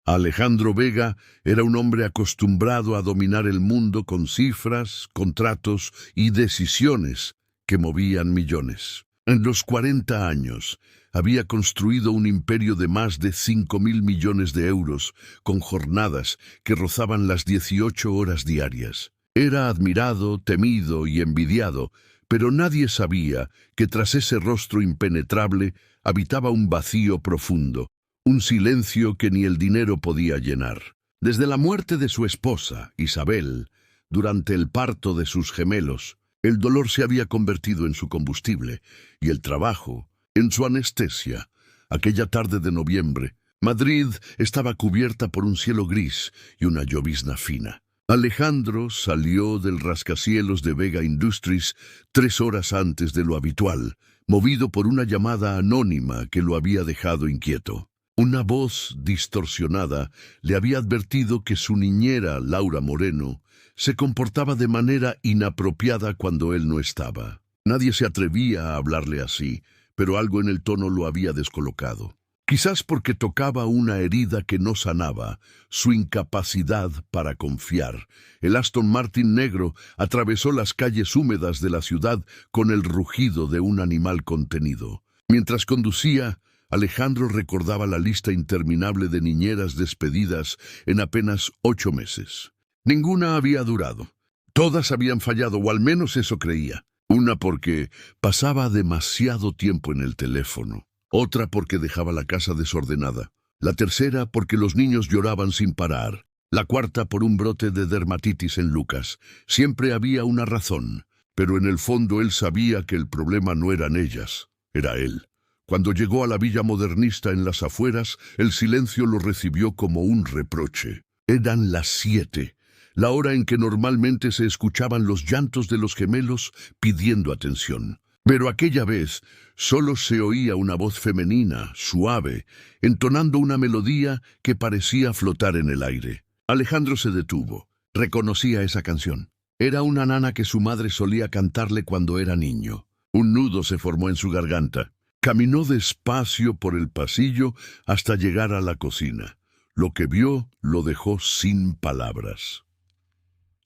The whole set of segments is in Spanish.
Alejandro Vega era un hombre acostumbrado a dominar el mundo con cifras, contratos y decisiones que movían millones. En los 40 años había construido un imperio de más de 5.000 millones de euros, con jornadas que rozaban las 18 horas diarias. Era admirado, temido y envidiado, pero nadie sabía que tras ese rostro impenetrable habitaba un vacío profundo, un silencio que ni el dinero podía llenar. Desde la muerte de su esposa, Isabel, durante el parto de sus gemelos, el dolor se había convertido en su combustible y el trabajo en su anestesia. Aquella tarde de noviembre, Madrid estaba cubierta por un cielo gris y una llovizna fina. Alejandro salió del rascacielos de Vega Industries 3 horas antes de lo habitual, movido por una llamada anónima que lo había dejado inquieto. Una voz distorsionada le había advertido que su niñera, Laura Moreno, se comportaba de manera inapropiada cuando él no estaba. Nadie se atrevía a hablarle así, pero algo en el tono lo había descolocado. Quizás porque tocaba una herida que no sanaba, su incapacidad para confiar. El Aston Martin negro atravesó las calles húmedas de la ciudad con el rugido de un animal contenido. Mientras conducía, Alejandro recordaba la lista interminable de niñeras despedidas en apenas 8 meses. Ninguna había durado. Todas habían fallado, o al menos eso creía. Una porque pasaba demasiado tiempo en el teléfono. Otra porque dejaba la casa desordenada. La tercera porque los niños lloraban sin parar. La cuarta por un brote de dermatitis en Lucas. Siempre había una razón, pero en el fondo él sabía que el problema no eran ellas, era él. Cuando llegó a la villa modernista en las afueras, el silencio lo recibió como un reproche. Eran las 7, la hora en que normalmente se escuchaban los llantos de los gemelos pidiendo atención. Pero aquella vez solo se oía una voz femenina, suave, entonando una melodía que parecía flotar en el aire. Alejandro se detuvo. Reconocía esa canción. Era una nana que su madre solía cantarle cuando era niño. Un nudo se formó en su garganta. Caminó despacio por el pasillo hasta llegar a la cocina. Lo que vio lo dejó sin palabras.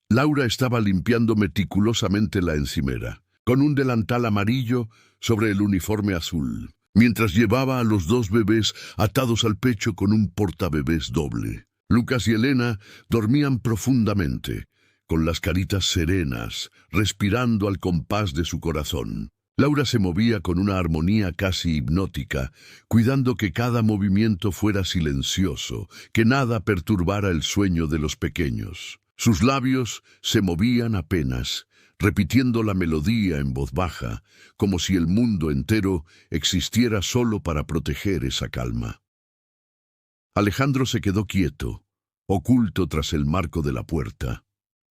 Laura estaba limpiando meticulosamente la encimera, con un delantal amarillo sobre el uniforme azul, mientras llevaba a los 2 bebés atados al pecho con un portabebés doble. Lucas y Elena dormían profundamente, con las caritas serenas, respirando al compás de su corazón. Laura se movía con una armonía casi hipnótica, cuidando que cada movimiento fuera silencioso, que nada perturbara el sueño de los pequeños. Sus labios se movían apenas, repitiendo la melodía en voz baja, como si el mundo entero existiera solo para proteger esa calma. Alejandro se quedó quieto, oculto tras el marco de la puerta,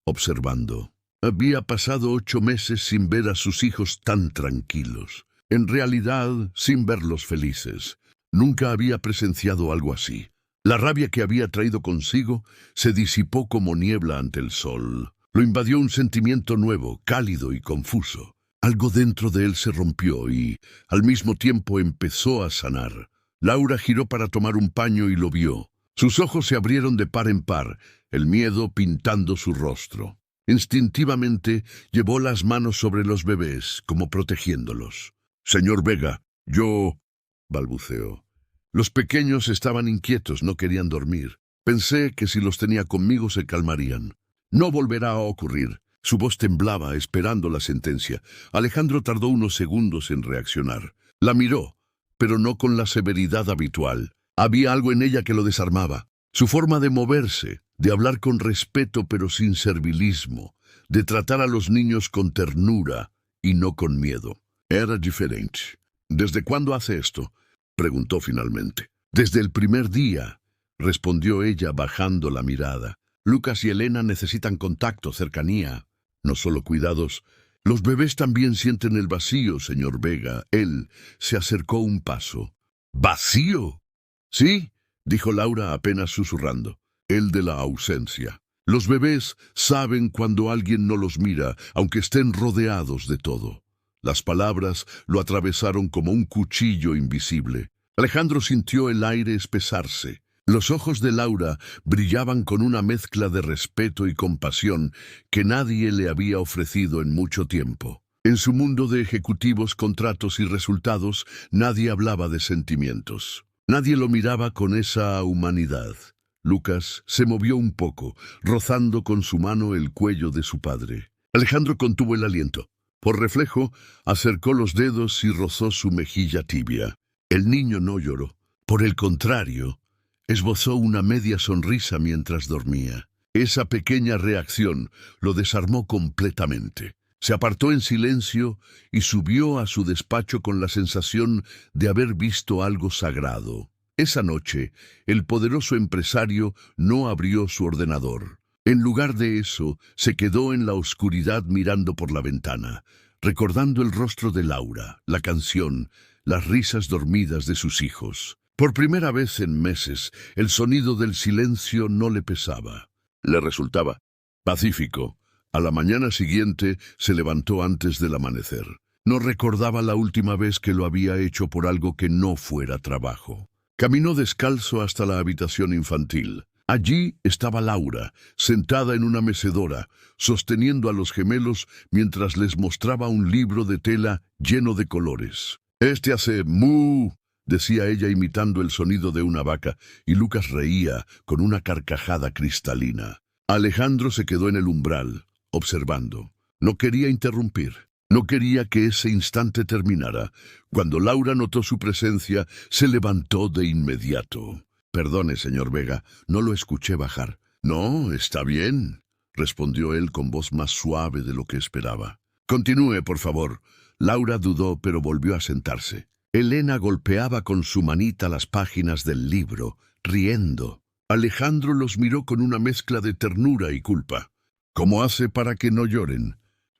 observando. Había pasado 8 meses sin ver a sus hijos tan tranquilos. En realidad, sin verlos felices. Nunca había presenciado algo así. La rabia que había traído consigo se disipó como niebla ante el sol. Lo invadió un sentimiento nuevo, cálido y confuso. Algo dentro de él se rompió y, al mismo tiempo, empezó a sanar. Laura giró para tomar un paño y lo vio. Sus ojos se abrieron de par en par, el miedo pintando su rostro. Instintivamente llevó las manos sobre los bebés, como protegiéndolos. «Señor Vega, yo...» balbuceó. Los pequeños estaban inquietos, no querían dormir. Pensé que si los tenía conmigo se calmarían. «No volverá a ocurrir». Su voz temblaba, esperando la sentencia. Alejandro tardó unos segundos en reaccionar. La miró, pero no con la severidad habitual. Había algo en ella que lo desarmaba. Su forma de moverse, de hablar con respeto pero sin servilismo, de tratar a los niños con ternura y no con miedo. Era diferente. «¿Desde cuándo hace esto?», preguntó finalmente. «Desde el primer día», respondió ella bajando la mirada. «Lucas y Elena necesitan contacto, cercanía, no solo cuidados. Los bebés también sienten el vacío, señor Vega». Él se acercó un paso. «¿Vacío?» «Sí», dijo Laura apenas susurrando. «El de la ausencia. Los bebés saben cuando alguien no los mira, aunque estén rodeados de todo». Las palabras lo atravesaron como un cuchillo invisible. Alejandro sintió el aire espesarse. Los ojos de Laura brillaban con una mezcla de respeto y compasión que nadie le había ofrecido en mucho tiempo. En su mundo de ejecutivos, contratos y resultados, nadie hablaba de sentimientos. Nadie lo miraba con esa humanidad. Lucas se movió un poco, rozando con su mano el cuello de su padre. Alejandro contuvo el aliento. Por reflejo, acercó los dedos y rozó su mejilla tibia. El niño no lloró. Por el contrario, esbozó una media sonrisa mientras dormía. Esa pequeña reacción lo desarmó completamente. Se apartó en silencio y subió a su despacho con la sensación de haber visto algo sagrado. Esa noche, el poderoso empresario no abrió su ordenador. En lugar de eso, se quedó en la oscuridad mirando por la ventana, recordando el rostro de Laura, la canción, las risas dormidas de sus hijos. Por primera vez en meses, el sonido del silencio no le pesaba. Le resultaba pacífico. A la mañana siguiente se levantó antes del amanecer. No recordaba la última vez que lo había hecho por algo que no fuera trabajo. Caminó descalzo hasta la habitación infantil. Allí estaba Laura, sentada en una mecedora, sosteniendo a los gemelos mientras les mostraba un libro de tela lleno de colores. «Este hace mu», decía ella imitando el sonido de una vaca, y Lucas reía con una carcajada cristalina. Alejandro se quedó en el umbral, observando. No quería interrumpir. No quería que ese instante terminara. Cuando Laura notó su presencia, se levantó de inmediato. «Perdone, señor Vega, no lo escuché bajar». «No, está bien», respondió él con voz más suave de lo que esperaba. «Continúe, por favor». Laura dudó, pero volvió a sentarse. Elena golpeaba con su manita las páginas del libro, riendo. Alejandro los miró con una mezcla de ternura y culpa. «¿Cómo hace para que no lloren?»,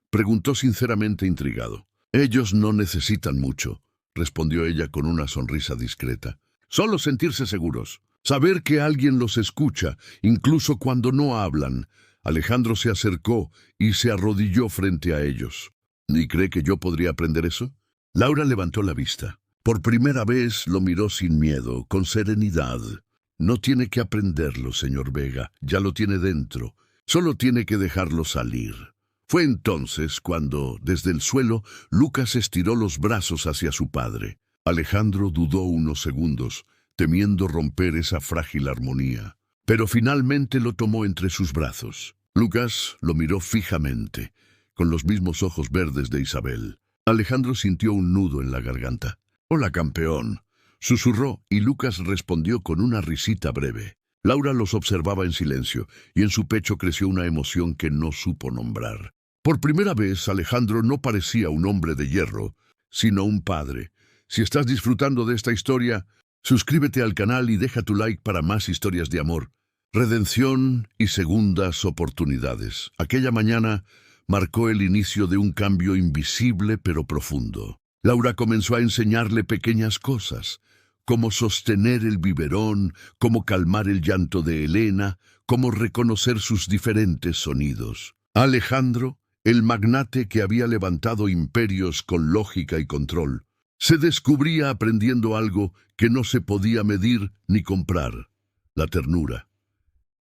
preguntó sinceramente intrigado. «Ellos no necesitan mucho», respondió ella con una sonrisa discreta. «Solo sentirse seguros, saber que alguien los escucha, incluso cuando no hablan». Alejandro se acercó y se arrodilló frente a ellos. «¿Y cree que yo podría aprender eso?». Laura levantó la vista. Por primera vez lo miró sin miedo, con serenidad. «No tiene que aprenderlo, señor Vega, ya lo tiene dentro. Solo tiene que dejarlo salir». Fue entonces cuando, desde el suelo, Lucas estiró los brazos hacia su padre. Alejandro dudó unos segundos, temiendo romper esa frágil armonía. Pero finalmente lo tomó entre sus brazos. Lucas lo miró fijamente, con los mismos ojos verdes de Isabel. Alejandro sintió un nudo en la garganta. «Hola, campeón», susurró, y Lucas respondió con una risita breve. Laura los observaba en silencio, y en su pecho creció una emoción que no supo nombrar. Por primera vez, Alejandro no parecía un hombre de hierro, sino un padre. Si estás disfrutando de esta historia, suscríbete al canal y deja tu like para más historias de amor, redención y segundas oportunidades. Aquella mañana marcó el inicio de un cambio invisible pero profundo. Laura comenzó a enseñarle pequeñas cosas, cómo sostener el biberón, cómo calmar el llanto de Elena, cómo reconocer sus diferentes sonidos. Alejandro, el magnate que había levantado imperios con lógica y control, se descubría aprendiendo algo que no se podía medir ni comprar: la ternura.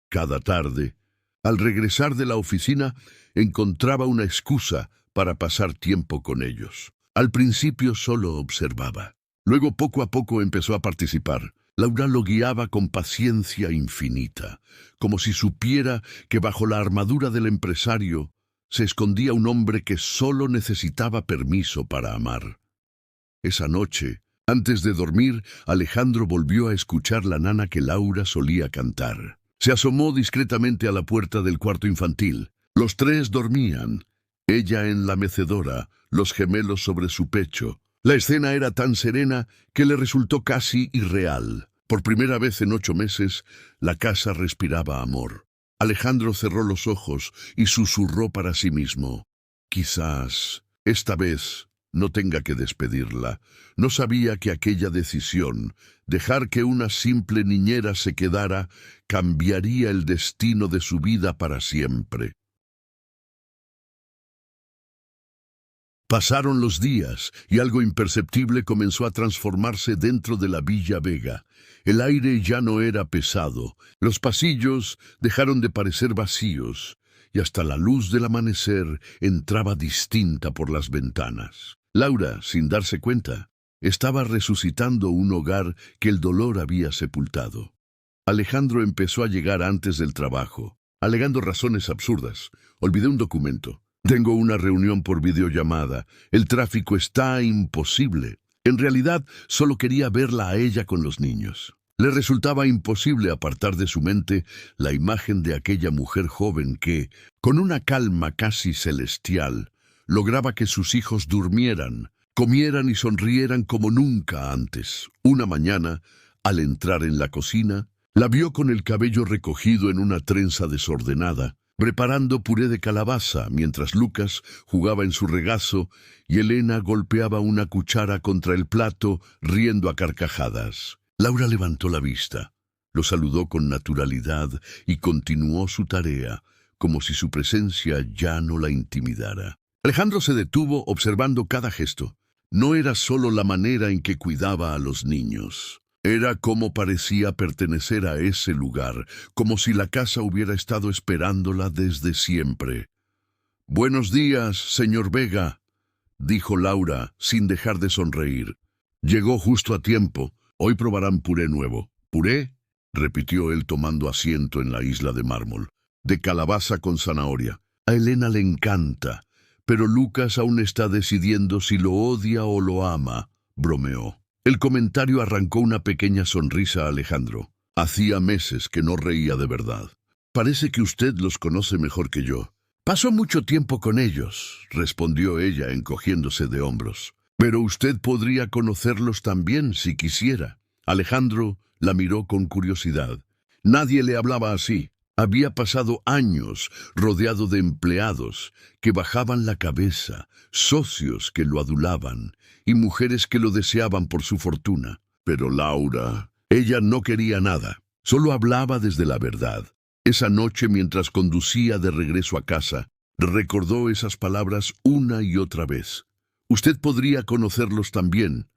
Cada tarde, al regresar de la oficina, encontraba una excusa para pasar tiempo con ellos. Al principio solo observaba. Luego, poco a poco, empezó a participar. Laura lo guiaba con paciencia infinita, como si supiera que bajo la armadura del empresario se escondía un hombre que solo necesitaba permiso para amar. Esa noche, antes de dormir, Alejandro volvió a escuchar la nana que Laura solía cantar. Se asomó discretamente a la puerta del cuarto infantil. Los tres dormían, ella en la mecedora, los gemelos sobre su pecho. La escena era tan serena que le resultó casi irreal. Por primera vez en 8 meses, la casa respiraba amor. Alejandro cerró los ojos y susurró para sí mismo: «Quizás esta vez no tenga que despedirla». No sabía que aquella decisión, dejar que una simple niñera se quedara, cambiaría el destino de su vida para siempre. Pasaron los días y algo imperceptible comenzó a transformarse dentro de la Villa Vega. El aire ya no era pesado, los pasillos dejaron de parecer vacíos y hasta la luz del amanecer entraba distinta por las ventanas. Laura, sin darse cuenta, estaba resucitando un hogar que el dolor había sepultado. Alejandro empezó a llegar antes del trabajo, alegando razones absurdas. Olvidé un documento. Tengo una reunión por videollamada. El tráfico está imposible. En realidad, solo quería verla a ella con los niños. Le resultaba imposible apartar de su mente la imagen de aquella mujer joven que, con una calma casi celestial, lograba que sus hijos durmieran, comieran y sonrieran como nunca antes. Una mañana, al entrar en la cocina, la vio con el cabello recogido en una trenza desordenada, preparando puré de calabaza mientras Lucas jugaba en su regazo y Elena golpeaba una cuchara contra el plato, riendo a carcajadas. Laura levantó la vista, lo saludó con naturalidad y continuó su tarea, como si su presencia ya no la intimidara. Alejandro se detuvo observando cada gesto. No era solo la manera en que cuidaba a los niños. Era como parecía pertenecer a ese lugar, como si la casa hubiera estado esperándola desde siempre. «Buenos días, señor Vega», dijo Laura, sin dejar de sonreír. «Llegó justo a tiempo. Hoy probarán puré nuevo». «¿Puré?», repitió él tomando asiento en la isla de mármol. «De calabaza con zanahoria. A Elena le encanta, pero Lucas aún está decidiendo si lo odia o lo ama», bromeó. El comentario arrancó una pequeña sonrisa a Alejandro. Hacía meses que no reía de verdad. «Parece que usted los conoce mejor que yo». «Pasó mucho tiempo con ellos», respondió ella encogiéndose de hombros. «Pero usted podría conocerlos también si quisiera». Alejandro la miró con curiosidad. Nadie le hablaba así. Había pasado años rodeado de empleados que bajaban la cabeza, socios que lo adulaban y mujeres que lo deseaban por su fortuna. Pero Laura, ella no quería nada, solo hablaba desde la verdad. Esa noche, mientras conducía de regreso a casa, recordó esas palabras una y otra vez. «Usted podría conocerlos también,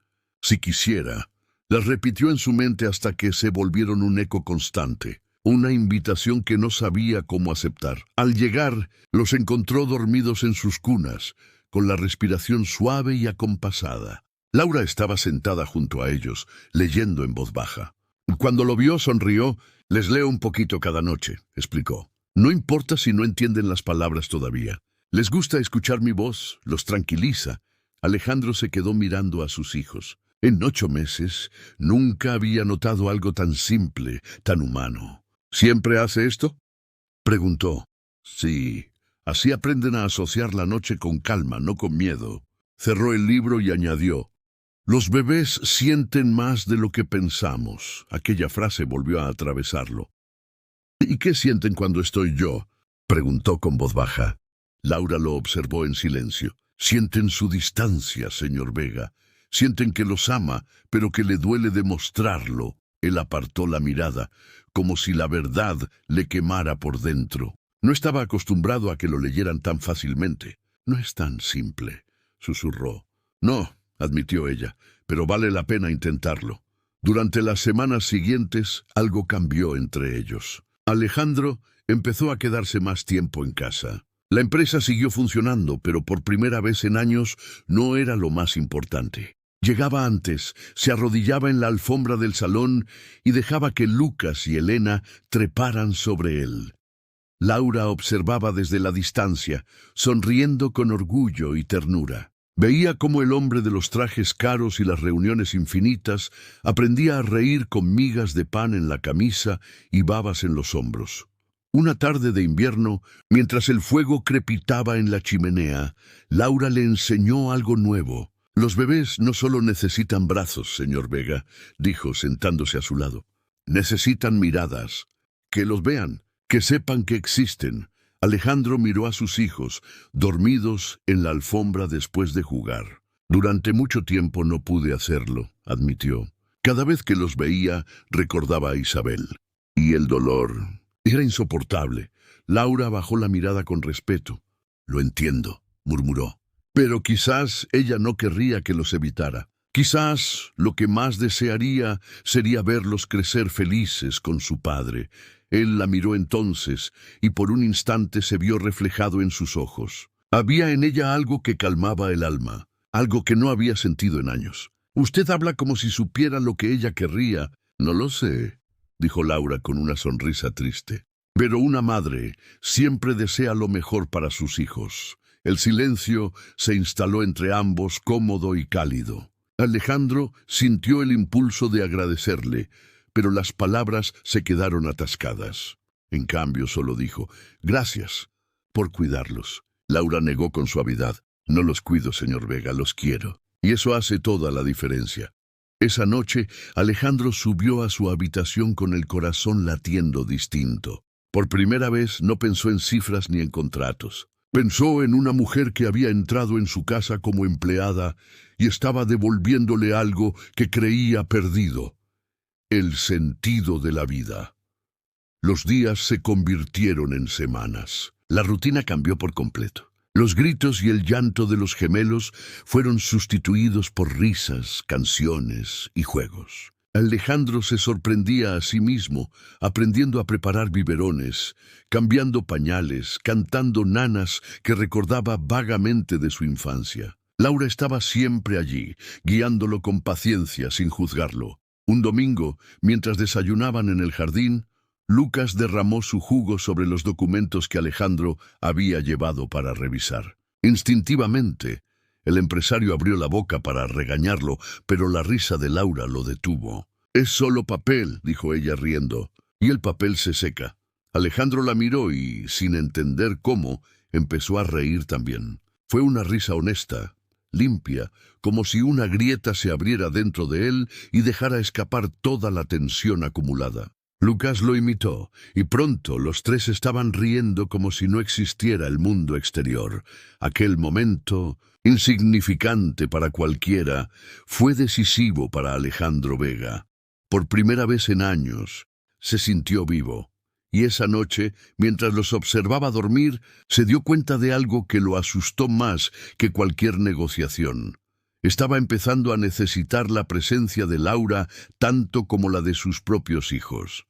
si quisiera». Las repitió en su mente hasta que se volvieron un eco constante. Una invitación que no sabía cómo aceptar. Al llegar, los encontró dormidos en sus cunas, con la respiración suave y acompasada. Laura estaba sentada junto a ellos, leyendo en voz baja. Cuando lo vio, sonrió. «Les leo un poquito cada noche», explicó. «No importa si no entienden las palabras todavía. Les gusta escuchar mi voz, los tranquiliza». Alejandro se quedó mirando a sus hijos. En 8 meses, nunca había notado algo tan simple, tan humano. «¿Siempre hace esto?», preguntó. «Sí, así aprenden a asociar la noche con calma, no con miedo». Cerró el libro y añadió: «Los bebés sienten más de lo que pensamos». Aquella frase volvió a atravesarlo. «¿Y qué sienten cuando estoy yo?», preguntó con voz baja. Laura lo observó en silencio. «Sienten su distancia, señor Vega. Sienten que los ama, pero que le duele demostrarlo». Él apartó la mirada, como si la verdad le quemara por dentro. No estaba acostumbrado a que lo leyeran tan fácilmente. «No es tan simple», susurró. «No», admitió ella, «pero vale la pena intentarlo». Durante las semanas siguientes, algo cambió entre ellos. Alejandro empezó a quedarse más tiempo en casa. La empresa siguió funcionando, pero por primera vez en años no era lo más importante. Llegaba antes, se arrodillaba en la alfombra del salón y dejaba que Lucas y Elena treparan sobre él. Laura observaba desde la distancia, sonriendo con orgullo y ternura. Veía cómo el hombre de los trajes caros y las reuniones infinitas aprendía a reír con migas de pan en la camisa y babas en los hombros. Una tarde de invierno, mientras el fuego crepitaba en la chimenea, Laura le enseñó algo nuevo. «Los bebés no solo necesitan brazos, señor Vega», dijo sentándose a su lado. «Necesitan miradas. Que los vean, que sepan que existen». Alejandro miró a sus hijos, dormidos en la alfombra después de jugar. «Durante mucho tiempo no pude hacerlo», admitió. «Cada vez que los veía, recordaba a Isabel. Y el dolor era insoportable». Laura bajó la mirada con respeto. «Lo entiendo», murmuró. Pero quizás ella no querría que los evitara. Quizás lo que más desearía sería verlos crecer felices con su padre. Él la miró entonces y por un instante se vio reflejado en sus ojos. Había en ella algo que calmaba el alma, algo que no había sentido en años. Usted habla como si supiera lo que ella querría. No lo sé, dijo Laura con una sonrisa triste. Pero una madre siempre desea lo mejor para sus hijos. El silencio se instaló entre ambos, cómodo y cálido. Alejandro sintió el impulso de agradecerle, pero las palabras se quedaron atascadas. En cambio, solo dijo, «Gracias por cuidarlos». Laura negó con suavidad, «No los cuido, señor Vega, los quiero. Y eso hace toda la diferencia». Esa noche, Alejandro subió a su habitación con el corazón latiendo distinto. Por primera vez no pensó en cifras ni en contratos. Pensó en una mujer que había entrado en su casa como empleada y estaba devolviéndole algo que creía perdido: el sentido de la vida. Los días se convirtieron en semanas. La rutina cambió por completo. Los gritos y el llanto de los gemelos fueron sustituidos por risas, canciones y juegos. Alejandro se sorprendía a sí mismo, aprendiendo a preparar biberones, cambiando pañales, cantando nanas que recordaba vagamente de su infancia. Laura estaba siempre allí, guiándolo con paciencia, sin juzgarlo. Un domingo, mientras desayunaban en el jardín, Lucas derramó su jugo sobre los documentos que Alejandro había llevado para revisar. Instintivamente, el empresario abrió la boca para regañarlo, pero la risa de Laura lo detuvo. «Es solo papel», dijo ella riendo, «y el papel se seca». Alejandro la miró y, sin entender cómo, empezó a reír también. Fue una risa honesta, limpia, como si una grieta se abriera dentro de él y dejara escapar toda la tensión acumulada. Lucas lo imitó, y pronto los tres estaban riendo como si no existiera el mundo exterior. Aquel momento, insignificante para cualquiera, fue decisivo para Alejandro Vega. Por primera vez en años, se sintió vivo. Y esa noche, mientras los observaba dormir, se dio cuenta de algo que lo asustó más que cualquier negociación. Estaba empezando a necesitar la presencia de Laura tanto como la de sus propios hijos.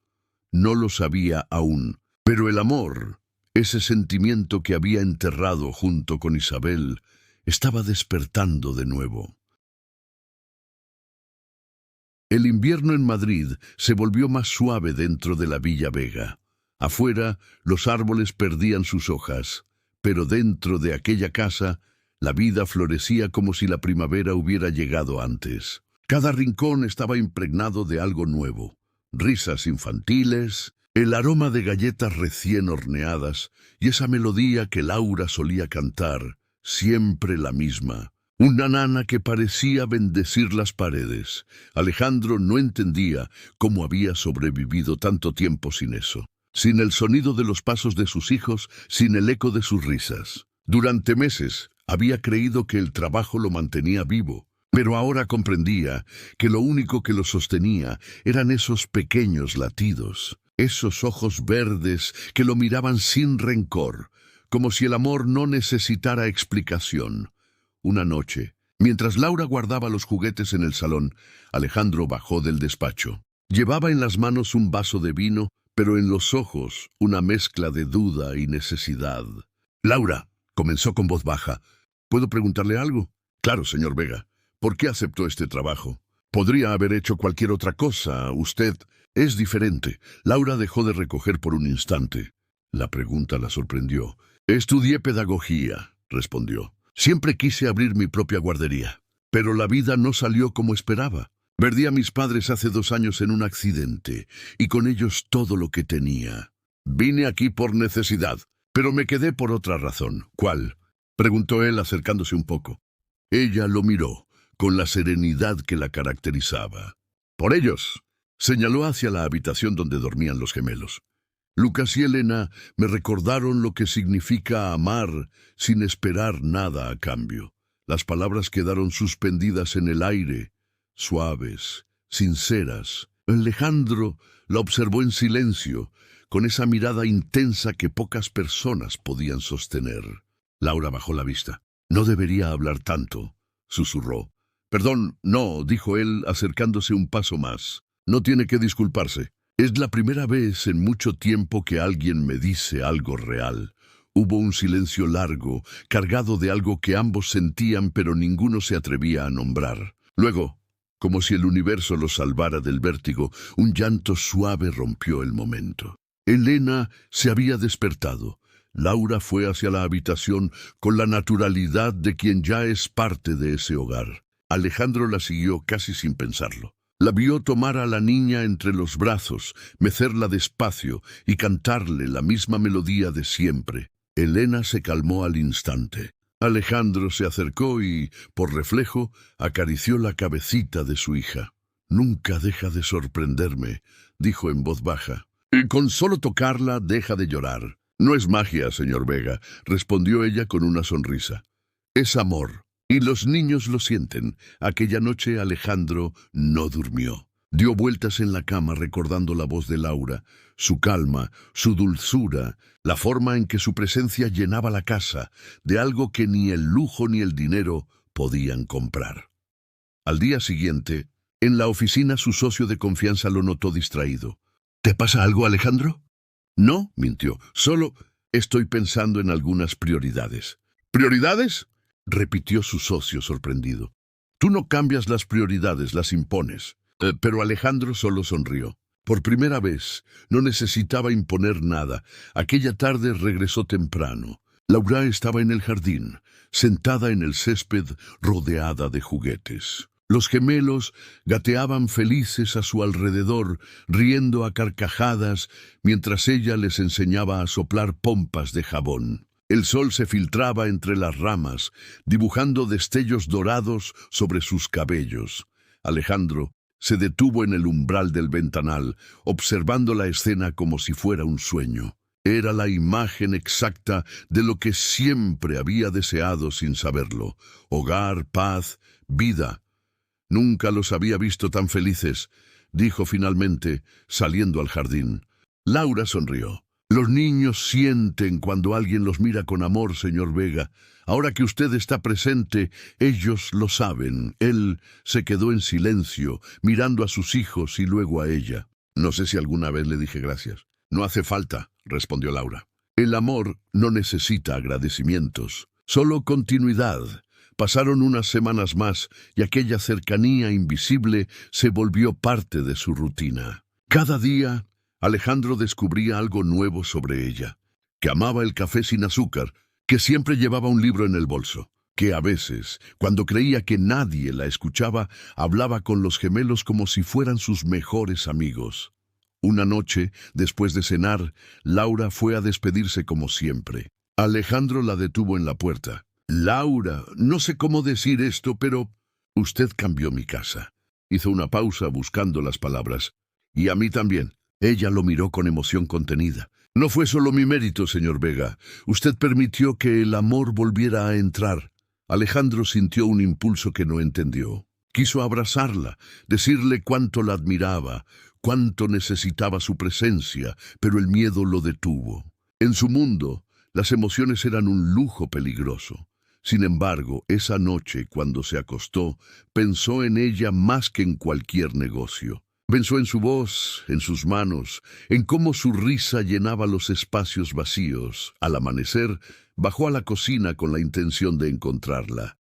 No lo sabía aún, pero el amor, ese sentimiento que había enterrado junto con Isabel, estaba despertando de nuevo. El invierno en Madrid se volvió más suave dentro de la Villa Vega. Afuera, los árboles perdían sus hojas, pero dentro de aquella casa, la vida florecía como si la primavera hubiera llegado antes. Cada rincón estaba impregnado de algo nuevo. Risas infantiles, el aroma de galletas recién horneadas y esa melodía que Laura solía cantar, siempre la misma. Una nana que parecía bendecir las paredes. Alejandro no entendía cómo había sobrevivido tanto tiempo sin eso. Sin el sonido de los pasos de sus hijos, sin el eco de sus risas. Durante meses había creído que el trabajo lo mantenía vivo. Pero ahora comprendía que lo único que lo sostenía eran esos pequeños latidos, esos ojos verdes que lo miraban sin rencor, como si el amor no necesitara explicación. Una noche, mientras Laura guardaba los juguetes en el salón, Alejandro bajó del despacho. Llevaba en las manos un vaso de vino, pero en los ojos una mezcla de duda y necesidad. «Laura», comenzó con voz baja, «¿puedo preguntarle algo?» «Claro, señor Vega. ¿Por qué aceptó este trabajo? Podría haber hecho cualquier otra cosa. Usted es diferente». Laura dejó de recoger por un instante. La pregunta la sorprendió. «Estudié pedagogía», respondió. «Siempre quise abrir mi propia guardería. Pero la vida no salió como esperaba. Perdí a mis padres hace 2 años en un accidente, y con ellos todo lo que tenía. Vine aquí por necesidad, pero me quedé por otra razón». «¿Cuál?», preguntó él acercándose un poco. Ella lo miró, con la serenidad que la caracterizaba. «Por ellos», señaló hacia la habitación donde dormían los gemelos. «Lucas y Elena me recordaron lo que significa amar sin esperar nada a cambio». Las palabras quedaron suspendidas en el aire, suaves, sinceras. Alejandro la observó en silencio, con esa mirada intensa que pocas personas podían sostener. Laura bajó la vista. No debería hablar tanto, susurró. Perdón, no, dijo él, acercándose un paso más. No tiene que disculparse. Es la primera vez en mucho tiempo que alguien me dice algo real. Hubo un silencio largo, cargado de algo que ambos sentían, pero ninguno se atrevía a nombrar. Luego, como si el universo los salvara del vértigo, un llanto suave rompió el momento. Elena se había despertado. Laura fue hacia la habitación con la naturalidad de quien ya es parte de ese hogar. Alejandro la siguió casi sin pensarlo. La vio tomar a la niña entre los brazos, mecerla despacio y cantarle la misma melodía de siempre. Elena se calmó al instante. Alejandro se acercó y, por reflejo, acarició la cabecita de su hija. «Nunca deja de sorprenderme», dijo en voz baja. «Con solo tocarla deja de llorar». «No es magia, señor Vega», respondió ella con una sonrisa. «Es amor, y los niños lo sienten». Aquella noche Alejandro no durmió. Dio vueltas en la cama recordando la voz de Laura, su calma, su dulzura, la forma en que su presencia llenaba la casa de algo que ni el lujo ni el dinero podían comprar. Al día siguiente, en la oficina su socio de confianza lo notó distraído. «¿Te pasa algo, Alejandro?» «No», mintió, «solo estoy pensando en algunas prioridades». «¿Prioridades?», repitió su socio sorprendido. «Tú no cambias las prioridades, las impones». Pero Alejandro solo sonrió. Por primera vez, no necesitaba imponer nada. Aquella tarde regresó temprano. Laura estaba en el jardín, sentada en el césped, rodeada de juguetes. Los gemelos gateaban felices a su alrededor, riendo a carcajadas, mientras ella les enseñaba a soplar pompas de jabón. El sol se filtraba entre las ramas, dibujando destellos dorados sobre sus cabellos. Alejandro se detuvo en el umbral del ventanal, observando la escena como si fuera un sueño. Era la imagen exacta de lo que siempre había deseado sin saberlo: hogar, paz, vida. «Nunca los había visto tan felices», dijo finalmente, saliendo al jardín. Laura sonrió. «Los niños sienten cuando alguien los mira con amor, señor Vega. Ahora que usted está presente, ellos lo saben». Él se quedó en silencio, mirando a sus hijos y luego a ella. «No sé si alguna vez le dije gracias». «No hace falta», respondió Laura. «El amor no necesita agradecimientos, solo continuidad». Pasaron unas semanas más y aquella cercanía invisible se volvió parte de su rutina. Cada día, Alejandro descubría algo nuevo sobre ella: que amaba el café sin azúcar, que siempre llevaba un libro en el bolso, que a veces, cuando creía que nadie la escuchaba, hablaba con los gemelos como si fueran sus mejores amigos. Una noche, después de cenar, Laura fue a despedirse como siempre. Alejandro la detuvo en la puerta. «Laura, no sé cómo decir esto, pero usted cambió mi casa». Hizo una pausa buscando las palabras. «Y a mí también». Ella lo miró con emoción contenida. «No fue solo mi mérito, señor Vega. Usted permitió que el amor volviera a entrar». Alejandro sintió un impulso que no entendió. Quiso abrazarla, decirle cuánto la admiraba, cuánto necesitaba su presencia, pero el miedo lo detuvo. En su mundo, las emociones eran un lujo peligroso. Sin embargo, esa noche, cuando se acostó, pensó en ella más que en cualquier negocio. Pensó en su voz, en sus manos, en cómo su risa llenaba los espacios vacíos. Al amanecer, bajó a la cocina con la intención de encontrarla.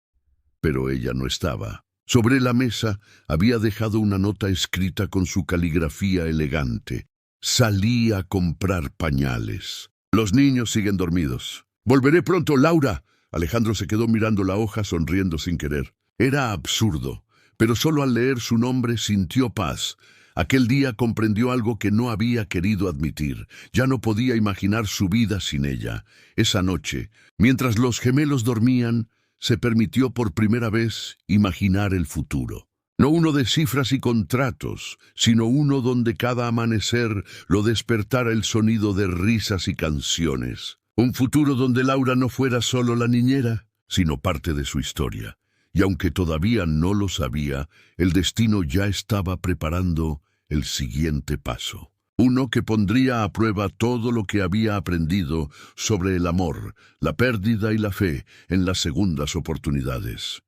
Pero ella no estaba. Sobre la mesa había dejado una nota escrita con su caligrafía elegante. «Salí a comprar pañales. Los niños siguen dormidos. Volveré pronto, Laura». Alejandro se quedó mirando la hoja, sonriendo sin querer. Era absurdo, pero solo al leer su nombre sintió paz. Aquel día comprendió algo que no había querido admitir. Ya no podía imaginar su vida sin ella. Esa noche, mientras los gemelos dormían, se permitió por primera vez imaginar el futuro. No uno de cifras y contratos, sino uno donde cada amanecer lo despertara el sonido de risas y canciones. Un futuro donde Laura no fuera solo la niñera, sino parte de su historia. Y aunque todavía no lo sabía, el destino ya estaba preparando el siguiente paso. Uno que pondría a prueba todo lo que había aprendido sobre el amor, la pérdida y la fe en las segundas oportunidades.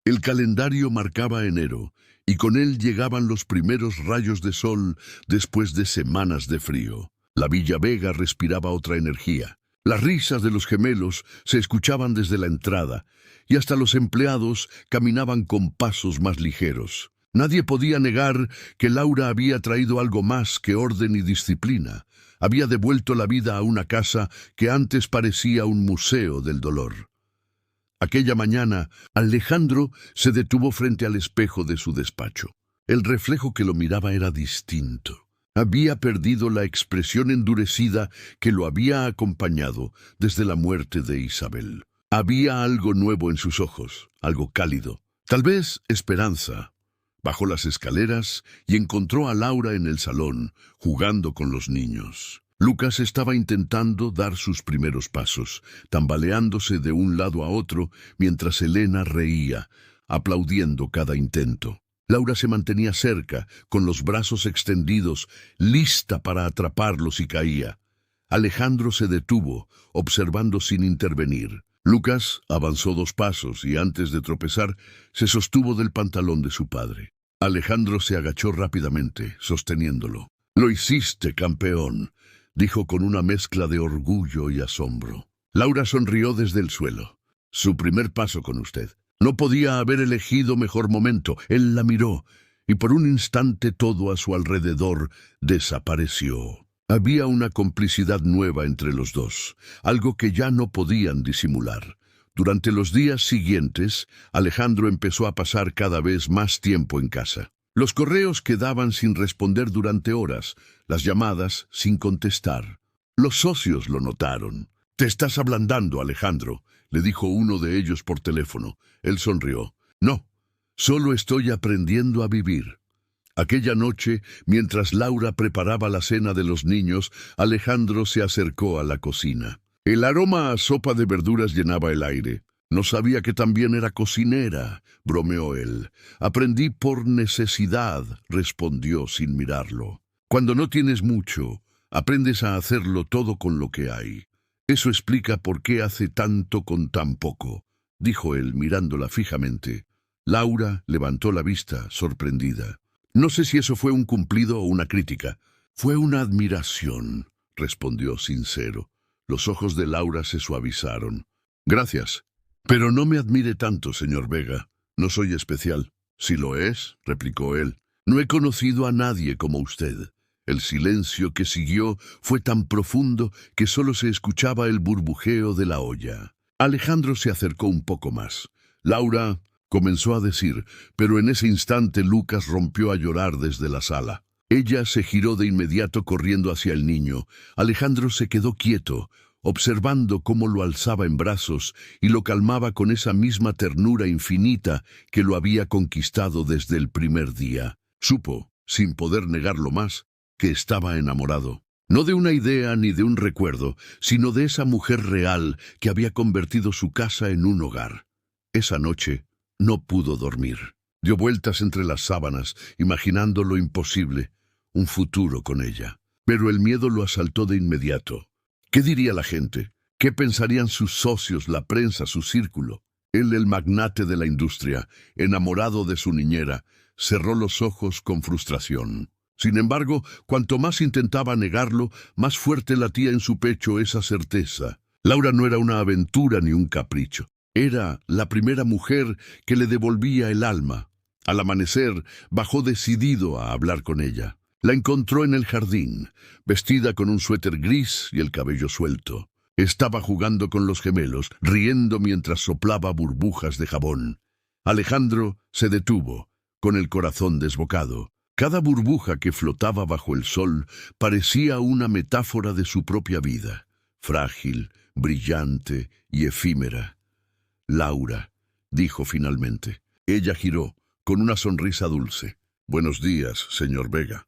El calendario marcaba enero, y con él llegaban los primeros rayos de sol después de semanas de frío. La Villa Vega respiraba otra energía. Las risas de los gemelos se escuchaban desde la entrada, y hasta los empleados caminaban con pasos más ligeros. Nadie podía negar que Laura había traído algo más que orden y disciplina. Había devuelto la vida a una casa que antes parecía un museo del dolor. Aquella mañana, Alejandro se detuvo frente al espejo de su despacho. El reflejo que lo miraba era distinto. Había perdido la expresión endurecida que lo había acompañado desde la muerte de Isabel. Había algo nuevo en sus ojos, algo cálido, tal vez esperanza. Bajó las escaleras y encontró a Laura en el salón, jugando con los niños. Lucas estaba intentando dar sus primeros pasos, tambaleándose de un lado a otro, mientras Elena reía, aplaudiendo cada intento. Laura se mantenía cerca, con los brazos extendidos, lista para atraparlo si caía. Alejandro se detuvo, observando sin intervenir. Lucas avanzó 2 pasos y antes de tropezar, se sostuvo del pantalón de su padre. Alejandro se agachó rápidamente, sosteniéndolo. «Lo hiciste, campeón», dijo con una mezcla de orgullo y asombro. Laura sonrió desde el suelo. «Su primer paso con usted. No podía haber elegido mejor momento». Él la miró, y por un instante todo a su alrededor desapareció. Había una complicidad nueva entre los dos, algo que ya no podían disimular. Durante los días siguientes, Alejandro empezó a pasar cada vez más tiempo en casa. Los correos quedaban sin responder durante horas, las llamadas sin contestar. Los socios lo notaron. «Te estás ablandando, Alejandro», le dijo uno de ellos por teléfono. Él sonrió. «No, solo estoy aprendiendo a vivir». Aquella noche, mientras Laura preparaba la cena de los niños, Alejandro se acercó a la cocina. El aroma a sopa de verduras llenaba el aire. «No sabía que también era cocinera», bromeó él. «Aprendí por necesidad», respondió sin mirarlo. «Cuando no tienes mucho, aprendes a hacerlo todo con lo que hay. Eso explica por qué hace tanto con tan poco», dijo él mirándola fijamente. Laura levantó la vista, sorprendida. «No sé si eso fue un cumplido o una crítica». «Fue una admiración», respondió sincero. Los ojos de Laura se suavizaron. «Gracias. Pero no me admire tanto, señor Vega. No soy especial». «Sí lo es», replicó él. «No he conocido a nadie como usted». El silencio que siguió fue tan profundo que solo se escuchaba el burbujeo de la olla. Alejandro se acercó un poco más. «Laura», comenzó a decir, pero en ese instante Lucas rompió a llorar desde la sala. Ella se giró de inmediato corriendo hacia el niño. Alejandro se quedó quieto, observando cómo lo alzaba en brazos y lo calmaba con esa misma ternura infinita que lo había conquistado desde el primer día. Supo, sin poder negarlo más, que estaba enamorado. No de una idea ni de un recuerdo, sino de esa mujer real que había convertido su casa en un hogar. Esa noche no pudo dormir. Dio vueltas entre las sábanas, imaginando lo imposible, un futuro con ella. Pero el miedo lo asaltó de inmediato. ¿Qué diría la gente? ¿Qué pensarían sus socios, la prensa, su círculo? Él, el magnate de la industria, enamorado de su niñera, cerró los ojos con frustración. Sin embargo, cuanto más intentaba negarlo, más fuerte latía en su pecho esa certeza. Laura no era una aventura ni un capricho. Era la primera mujer que le devolvía el alma. Al amanecer, bajó decidido a hablar con ella. La encontró en el jardín, vestida con un suéter gris y el cabello suelto. Estaba jugando con los gemelos, riendo mientras soplaba burbujas de jabón. Alejandro se detuvo, con el corazón desbocado. Cada burbuja que flotaba bajo el sol parecía una metáfora de su propia vida, frágil, brillante y efímera. «Laura», dijo finalmente. Ella giró, con una sonrisa dulce. «Buenos días, señor Vega».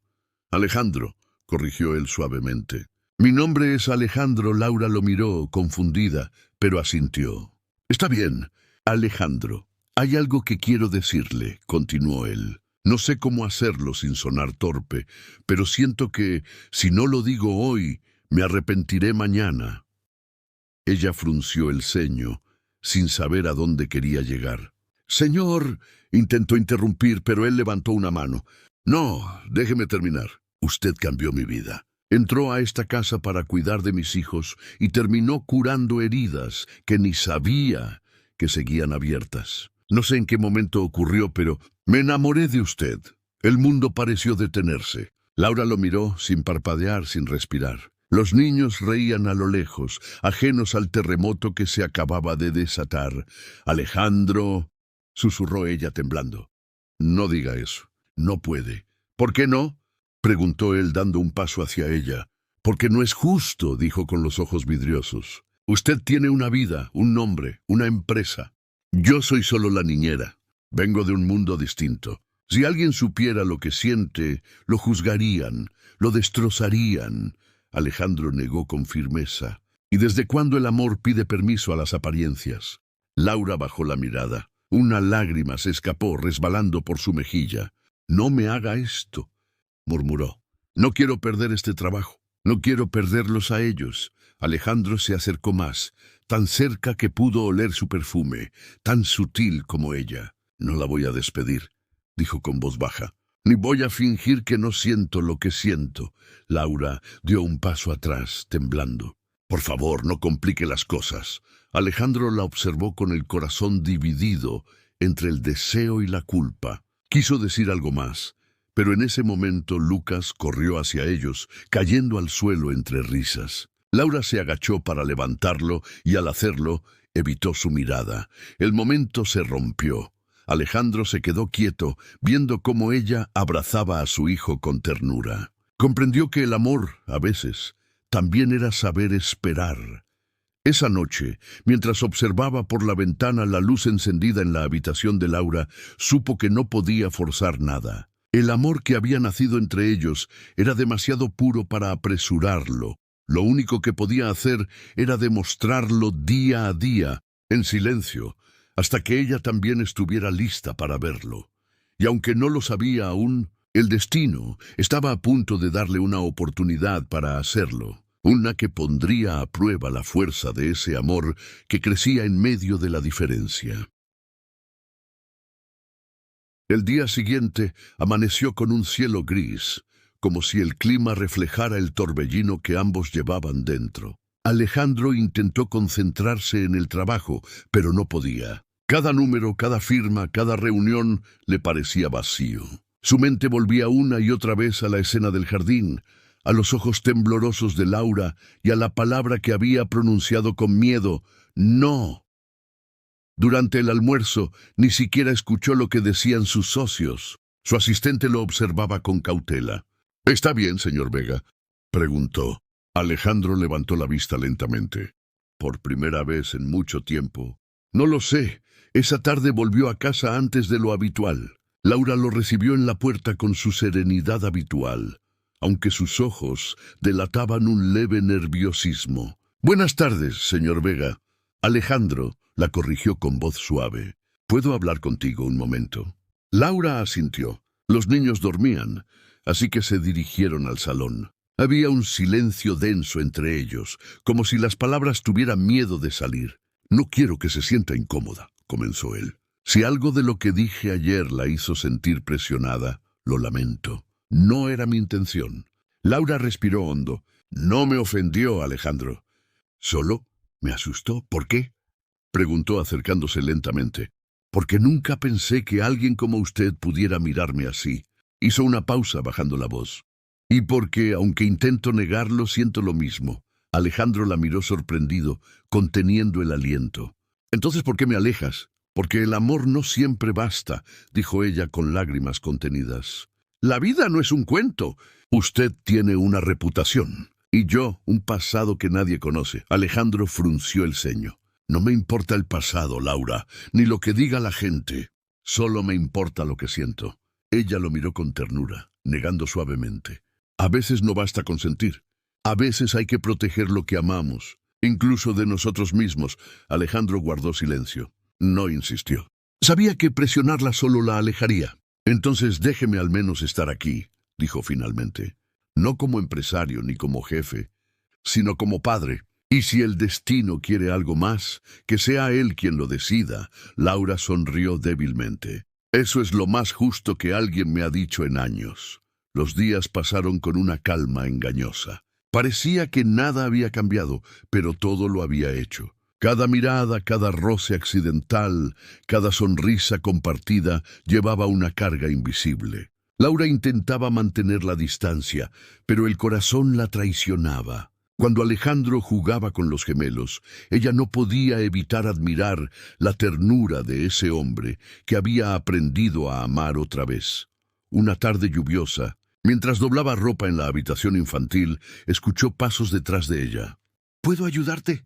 «Alejandro», corrigió él suavemente. «Mi nombre es Alejandro». Laura lo miró, confundida, pero asintió. «Está bien, Alejandro. Hay algo que quiero decirle», continuó él. No sé cómo hacerlo sin sonar torpe, pero siento que, si no lo digo hoy, me arrepentiré mañana. Ella frunció el ceño, sin saber a dónde quería llegar. Señor, intentó interrumpir, pero él levantó una mano. No, déjeme terminar. Usted cambió mi vida. Entró a esta casa para cuidar de mis hijos y terminó curando heridas que ni sabía que seguían abiertas. No sé en qué momento ocurrió, pero me enamoré de usted. El mundo pareció detenerse. Laura lo miró sin parpadear, sin respirar. Los niños reían a lo lejos, ajenos al terremoto que se acababa de desatar. Alejandro, susurró ella temblando. No diga eso. No puede. ¿Por qué no? Preguntó él dando un paso hacia ella. Porque no es justo, dijo con los ojos vidriosos. Usted tiene una vida, un nombre, una empresa. Yo soy solo la niñera. Vengo de un mundo distinto. Si alguien supiera lo que siente, lo juzgarían, lo destrozarían. Alejandro negó con firmeza. ¿Y desde cuándo el amor pide permiso a las apariencias? Laura bajó la mirada. Una lágrima se escapó resbalando por su mejilla. No me haga esto, murmuró. No quiero perder este trabajo. No quiero perderlos a ellos. Alejandro se acercó más, tan cerca que pudo oler su perfume, tan sutil como ella. No la voy a despedir, dijo con voz baja. Ni voy a fingir que no siento lo que siento. Laura dio un paso atrás, temblando. Por favor, no complique las cosas. Alejandro la observó con el corazón dividido entre el deseo y la culpa. Quiso decir algo más, pero en ese momento Lucas corrió hacia ellos, cayendo al suelo entre risas. Laura se agachó para levantarlo y al hacerlo evitó su mirada. El momento se rompió. Alejandro se quedó quieto, viendo cómo ella abrazaba a su hijo con ternura. Comprendió que el amor, a veces, también era saber esperar. Esa noche, mientras observaba por la ventana la luz encendida en la habitación de Laura, supo que no podía forzar nada. El amor que había nacido entre ellos era demasiado puro para apresurarlo. Lo único que podía hacer era demostrarlo día a día, en silencio, hasta que ella también estuviera lista para verlo. Y aunque no lo sabía aún, el destino estaba a punto de darle una oportunidad para hacerlo, una que pondría a prueba la fuerza de ese amor que crecía en medio de la diferencia. El día siguiente amaneció con un cielo gris, como si el clima reflejara el torbellino que ambos llevaban dentro. Alejandro intentó concentrarse en el trabajo, pero no podía. Cada número, cada firma, cada reunión le parecía vacío. Su mente volvía una y otra vez a la escena del jardín, a los ojos temblorosos de Laura y a la palabra que había pronunciado con miedo, «no». Durante el almuerzo ni siquiera escuchó lo que decían sus socios. Su asistente lo observaba con cautela. «¿Está bien, señor Vega?», preguntó. Alejandro levantó la vista lentamente. «Por primera vez en mucho tiempo». «No lo sé. Esa tarde volvió a casa antes de lo habitual». Laura lo recibió en la puerta con su serenidad habitual, aunque sus ojos delataban un leve nerviosismo. «Buenas tardes, señor Vega». Alejandro la corrigió con voz suave. «¿Puedo hablar contigo un momento?». Laura asintió. Los niños dormían, así que se dirigieron al salón. Había un silencio denso entre ellos, como si las palabras tuvieran miedo de salir. «No quiero que se sienta incómoda», comenzó él. «Si algo de lo que dije ayer la hizo sentir presionada, lo lamento. No era mi intención». Laura respiró hondo. «No me ofendió, Alejandro. Solo me asustó. ¿Por qué?», preguntó acercándose lentamente. «Porque nunca pensé que alguien como usted pudiera mirarme así». Hizo una pausa bajando la voz. «Y porque, aunque intento negarlo, siento lo mismo». Alejandro la miró sorprendido, conteniendo el aliento. «Entonces, ¿por qué me alejas?». «Porque el amor no siempre basta», dijo ella con lágrimas contenidas. «La vida no es un cuento. Usted tiene una reputación. Y yo, un pasado que nadie conoce». Alejandro frunció el ceño. «No me importa el pasado, Laura, ni lo que diga la gente. Solo me importa lo que siento». Ella lo miró con ternura, negando suavemente. «A veces no basta consentir. A veces hay que proteger lo que amamos, incluso de nosotros mismos». Alejandro guardó silencio. No insistió. Sabía que presionarla solo la alejaría. Entonces déjeme al menos estar aquí, dijo finalmente. No como empresario ni como jefe, sino como padre. Y si el destino quiere algo más, que sea él quien lo decida. Laura sonrió débilmente. Eso es lo más justo que alguien me ha dicho en años. Los días pasaron con una calma engañosa. Parecía que nada había cambiado, pero todo lo había hecho. Cada mirada, cada roce accidental, cada sonrisa compartida llevaba una carga invisible. Laura intentaba mantener la distancia, pero el corazón la traicionaba. Cuando Alejandro jugaba con los gemelos, ella no podía evitar admirar la ternura de ese hombre que había aprendido a amar otra vez. Una tarde lluviosa, mientras doblaba ropa en la habitación infantil, escuchó pasos detrás de ella. ¿Puedo ayudarte?,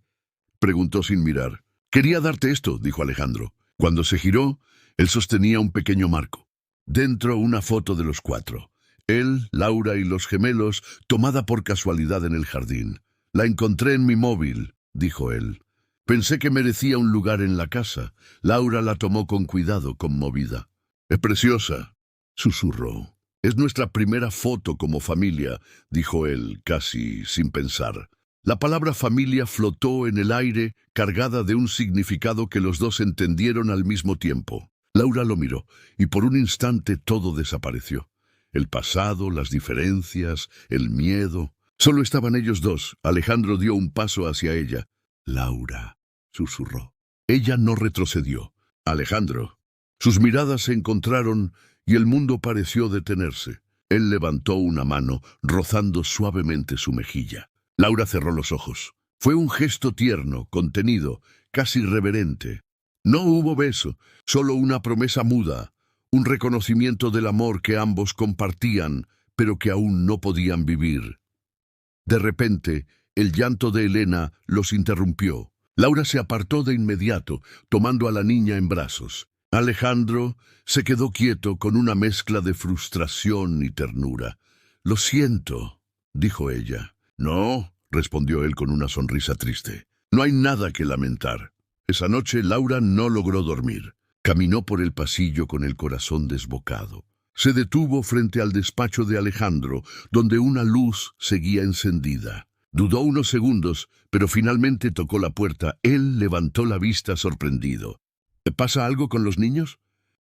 preguntó sin mirar. Quería darte esto, dijo Alejandro. Cuando se giró, él sostenía un pequeño marco. Dentro una foto de los cuatro. Él, Laura y los gemelos, tomada por casualidad en el jardín. La encontré en mi móvil, dijo él. Pensé que merecía un lugar en la casa. Laura la tomó con cuidado, conmovida. Es preciosa, susurró. Es nuestra primera foto como familia, dijo él, casi sin pensar. La palabra familia flotó en el aire, cargada de un significado que los dos entendieron al mismo tiempo. Laura lo miró, y por un instante todo desapareció. El pasado, las diferencias, el miedo. Solo estaban ellos dos. Alejandro dio un paso hacia ella. Laura, susurró. Ella no retrocedió. Alejandro. Sus miradas se encontraron y el mundo pareció detenerse. Él levantó una mano, rozando suavemente su mejilla. Laura cerró los ojos. Fue un gesto tierno, contenido, casi reverente. No hubo beso, solo una promesa muda, un reconocimiento del amor que ambos compartían, pero que aún no podían vivir. De repente, el llanto de Elena los interrumpió. Laura se apartó de inmediato, tomando a la niña en brazos. Alejandro se quedó quieto con una mezcla de frustración y ternura. «Lo siento», dijo ella. «No», respondió él con una sonrisa triste. «No hay nada que lamentar». Esa noche Laura no logró dormir. Caminó por el pasillo con el corazón desbocado. Se detuvo frente al despacho de Alejandro, donde una luz seguía encendida. Dudó unos segundos, pero finalmente tocó la puerta. Él levantó la vista sorprendido. «¿Te pasa algo con los niños?»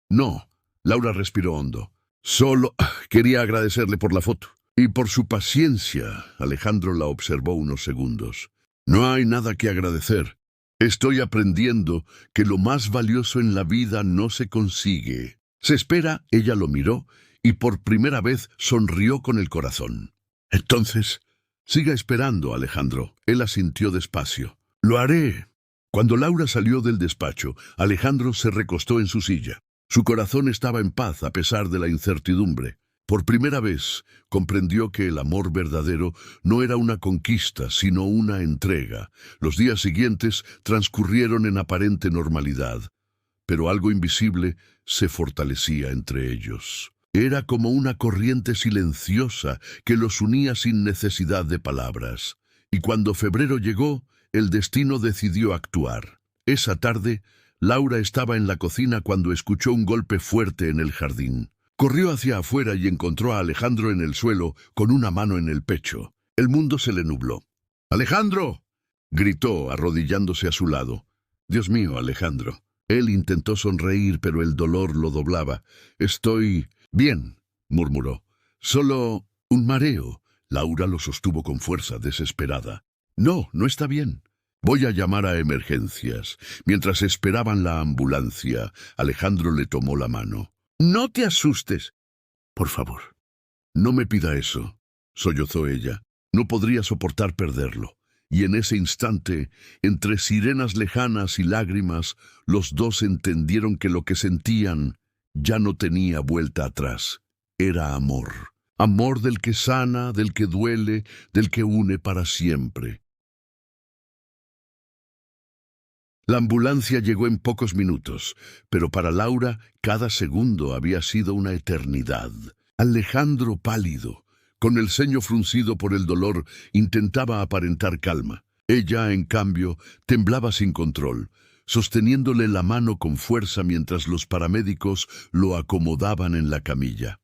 «No». Laura respiró hondo. «Solo quería agradecerle por la foto. Y por su paciencia». Alejandro la observó unos segundos. «No hay nada que agradecer. Estoy aprendiendo que lo más valioso en la vida no se consigue. Se espera». Ella lo miró y por primera vez sonrió con el corazón. «Entonces, siga esperando, Alejandro». Él asintió despacio. «Lo haré». Cuando Laura salió del despacho, Alejandro se recostó en su silla. Su corazón estaba en paz a pesar de la incertidumbre. Por primera vez comprendió que el amor verdadero no era una conquista, sino una entrega. Los días siguientes transcurrieron en aparente normalidad, pero algo invisible se fortalecía entre ellos. Era como una corriente silenciosa que los unía sin necesidad de palabras. Y cuando febrero llegó, el destino decidió actuar. Esa tarde, Laura estaba en la cocina cuando escuchó un golpe fuerte en el jardín. Corrió hacia afuera y encontró a Alejandro en el suelo, con una mano en el pecho. El mundo se le nubló. «¡Alejandro!», gritó, arrodillándose a su lado. «Dios mío, Alejandro». Él intentó sonreír, pero el dolor lo doblaba. «Estoy bien», murmuró. «Solo un mareo». Laura lo sostuvo con fuerza, desesperada. «No, no está bien. Voy a llamar a emergencias». Mientras esperaban la ambulancia, Alejandro le tomó la mano. «No te asustes. Por favor, no me pida eso», sollozó ella. No podría soportar perderlo. Y en ese instante, entre sirenas lejanas y lágrimas, los dos entendieron que lo que sentían ya no tenía vuelta atrás. Era amor. Amor del que sana, del que duele, del que une para siempre. La ambulancia llegó en pocos minutos, pero para Laura cada segundo había sido una eternidad. Alejandro, pálido, con el ceño fruncido por el dolor, intentaba aparentar calma. Ella, en cambio, temblaba sin control. sosteniéndole la mano con fuerza mientras los paramédicos lo acomodaban en la camilla.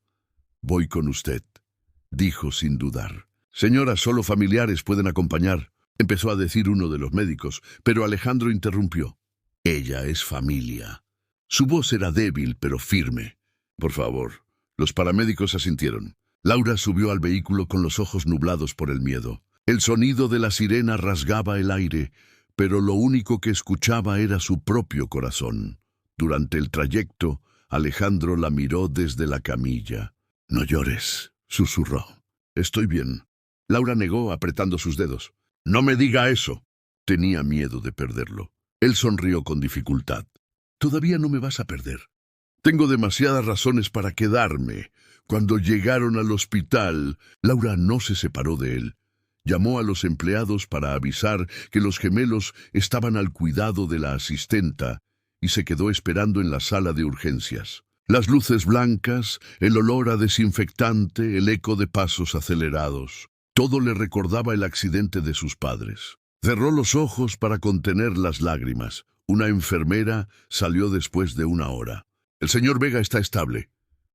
«Voy con usted», dijo sin dudar. «Señora, solo familiares pueden acompañar», empezó a decir uno de los médicos, pero Alejandro interrumpió. «Ella es familia». Su voz era débil, pero firme. «Por favor». Los paramédicos asintieron. Laura subió al vehículo con los ojos nublados por el miedo. El sonido de la sirena rasgaba el aire, pero lo único que escuchaba era su propio corazón. Durante el trayecto, Alejandro la miró desde la camilla. «No llores», susurró. «Estoy bien». Laura negó, apretando sus dedos. «No me diga eso». Tenía miedo de perderlo. Él sonrió con dificultad. «Todavía no me vas a perder. Tengo demasiadas razones para quedarme». Cuando llegaron al hospital, Laura no se separó de él. Llamó a los empleados para avisar que los gemelos estaban al cuidado de la asistenta y se quedó esperando en la sala de urgencias. Las luces blancas, el olor a desinfectante, el eco de pasos acelerados. Todo le recordaba el accidente de sus padres. Cerró los ojos para contener las lágrimas. Una enfermera salió después de una hora. «El señor Vega está estable.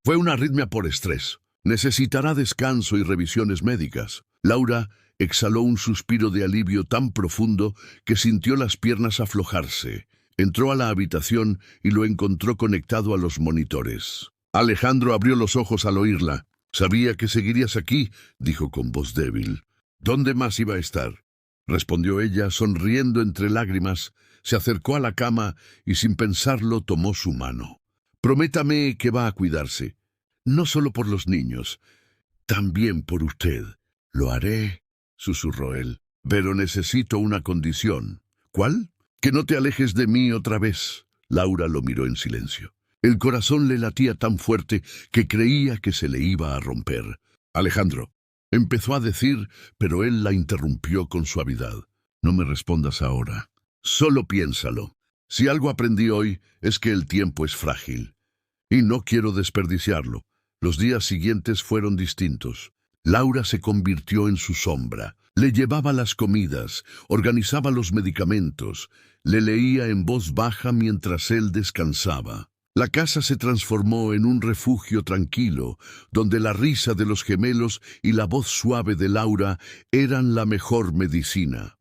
Fue una arritmia por estrés. Necesitará descanso y revisiones médicas». Laura exhaló un suspiro de alivio tan profundo que sintió las piernas aflojarse. Entró a la habitación y lo encontró conectado a los monitores. Alejandro abrió los ojos al oírla. «Sabía que seguirías aquí», dijo con voz débil. «¿Dónde más iba a estar?», respondió ella, sonriendo entre lágrimas. Se acercó a la cama y sin pensarlo tomó su mano. «Prométame que va a cuidarse, no solo por los niños, también por usted». «Lo haré», susurró él, «pero necesito una condición». «¿Cuál?». «Que no te alejes de mí otra vez». Laura lo miró en silencio. El corazón le latía tan fuerte que creía que se le iba a romper. «Alejandro», empezó a decir, pero él la interrumpió con suavidad. «No me respondas ahora. Solo piénsalo. Si algo aprendí hoy es que el tiempo es frágil. Y no quiero desperdiciarlo». Los días siguientes fueron distintos. Laura se convirtió en su sombra. Le llevaba las comidas, organizaba los medicamentos, le leía en voz baja mientras él descansaba. La casa se transformó en un refugio tranquilo, donde la risa de los gemelos y la voz suave de Laura eran la mejor medicina.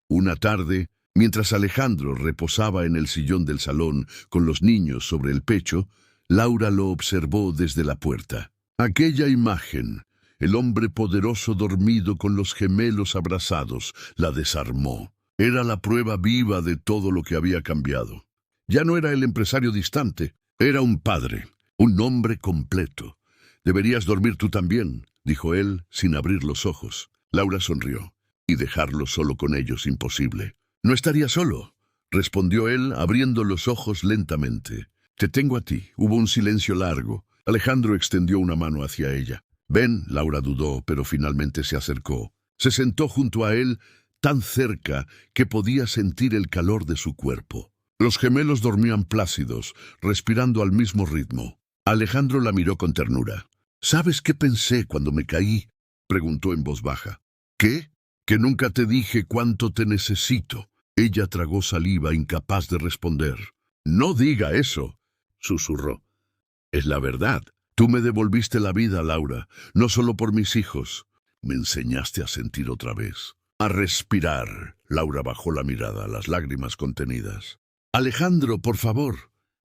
Una tarde, mientras Alejandro reposaba en el sillón del salón con los niños sobre el pecho, Laura lo observó desde la puerta. Aquella imagen, el hombre poderoso dormido con los gemelos abrazados, la desarmó. Era la prueba viva de todo lo que había cambiado. Ya no era el empresario distante, era un padre, un hombre completo. «Deberías dormir tú también», dijo él, sin abrir los ojos. Laura sonrió. «Y dejarlo solo con ellos imposible». «No estaría solo», respondió él, abriendo los ojos lentamente. «Te tengo a ti». Hubo un silencio largo. Alejandro extendió una mano hacia ella. «Ven», Laura dudó, pero finalmente se acercó. Se sentó junto a él, tan cerca que podía sentir el calor de su cuerpo. Los gemelos dormían plácidos, respirando al mismo ritmo. Alejandro la miró con ternura. «¿Sabes qué pensé cuando me caí?», preguntó en voz baja. «¿Qué?». «Que nunca te dije cuánto te necesito». Ella tragó saliva, incapaz de responder. «No diga eso», susurró. «Es la verdad. Tú me devolviste la vida, Laura, no solo por mis hijos. Me enseñaste a sentir otra vez, a respirar». Laura bajó la mirada, las lágrimas contenidas. «Alejandro, por favor.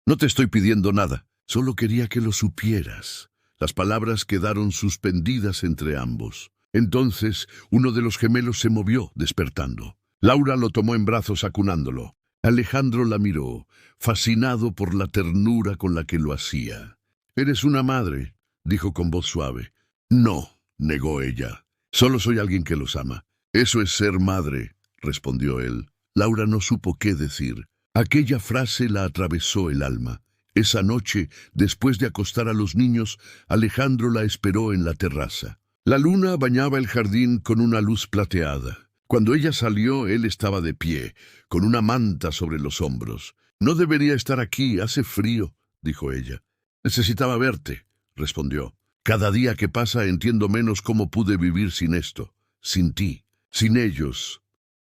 No te estoy pidiendo nada. Solo quería que lo supieras». Las palabras quedaron suspendidas entre ambos. Entonces, uno de los gemelos se movió, despertando. Laura lo tomó en brazos, acunándolo. Alejandro la miró, fascinado por la ternura con la que lo hacía. «Eres una madre», dijo con voz suave. «No», negó ella. «Solo soy alguien que los ama». «Eso es ser madre», respondió él. Laura no supo qué decir. Aquella frase la atravesó el alma. Esa noche, después de acostar a los niños, Alejandro la esperó en la terraza. La luna bañaba el jardín con una luz plateada. Cuando ella salió, él estaba de pie, con una manta sobre los hombros. «No debería estar aquí, hace frío», dijo ella. «Necesitaba verte», respondió. «Cada día que pasa entiendo menos cómo pude vivir sin esto, sin ti, sin ellos».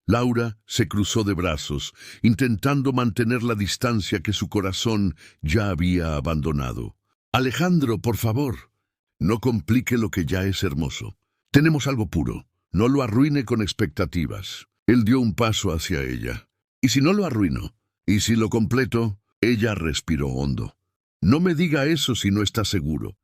Laura se cruzó de brazos, intentando mantener la distancia que su corazón ya había abandonado. Alejandro, por favor, no complique lo que ya es hermoso. Tenemos algo puro. No lo arruine con expectativas. Él dio un paso hacia ella. ¿Y si no lo arruino? ¿Y si lo completo? Ella respiró hondo. No me diga eso si no está seguro.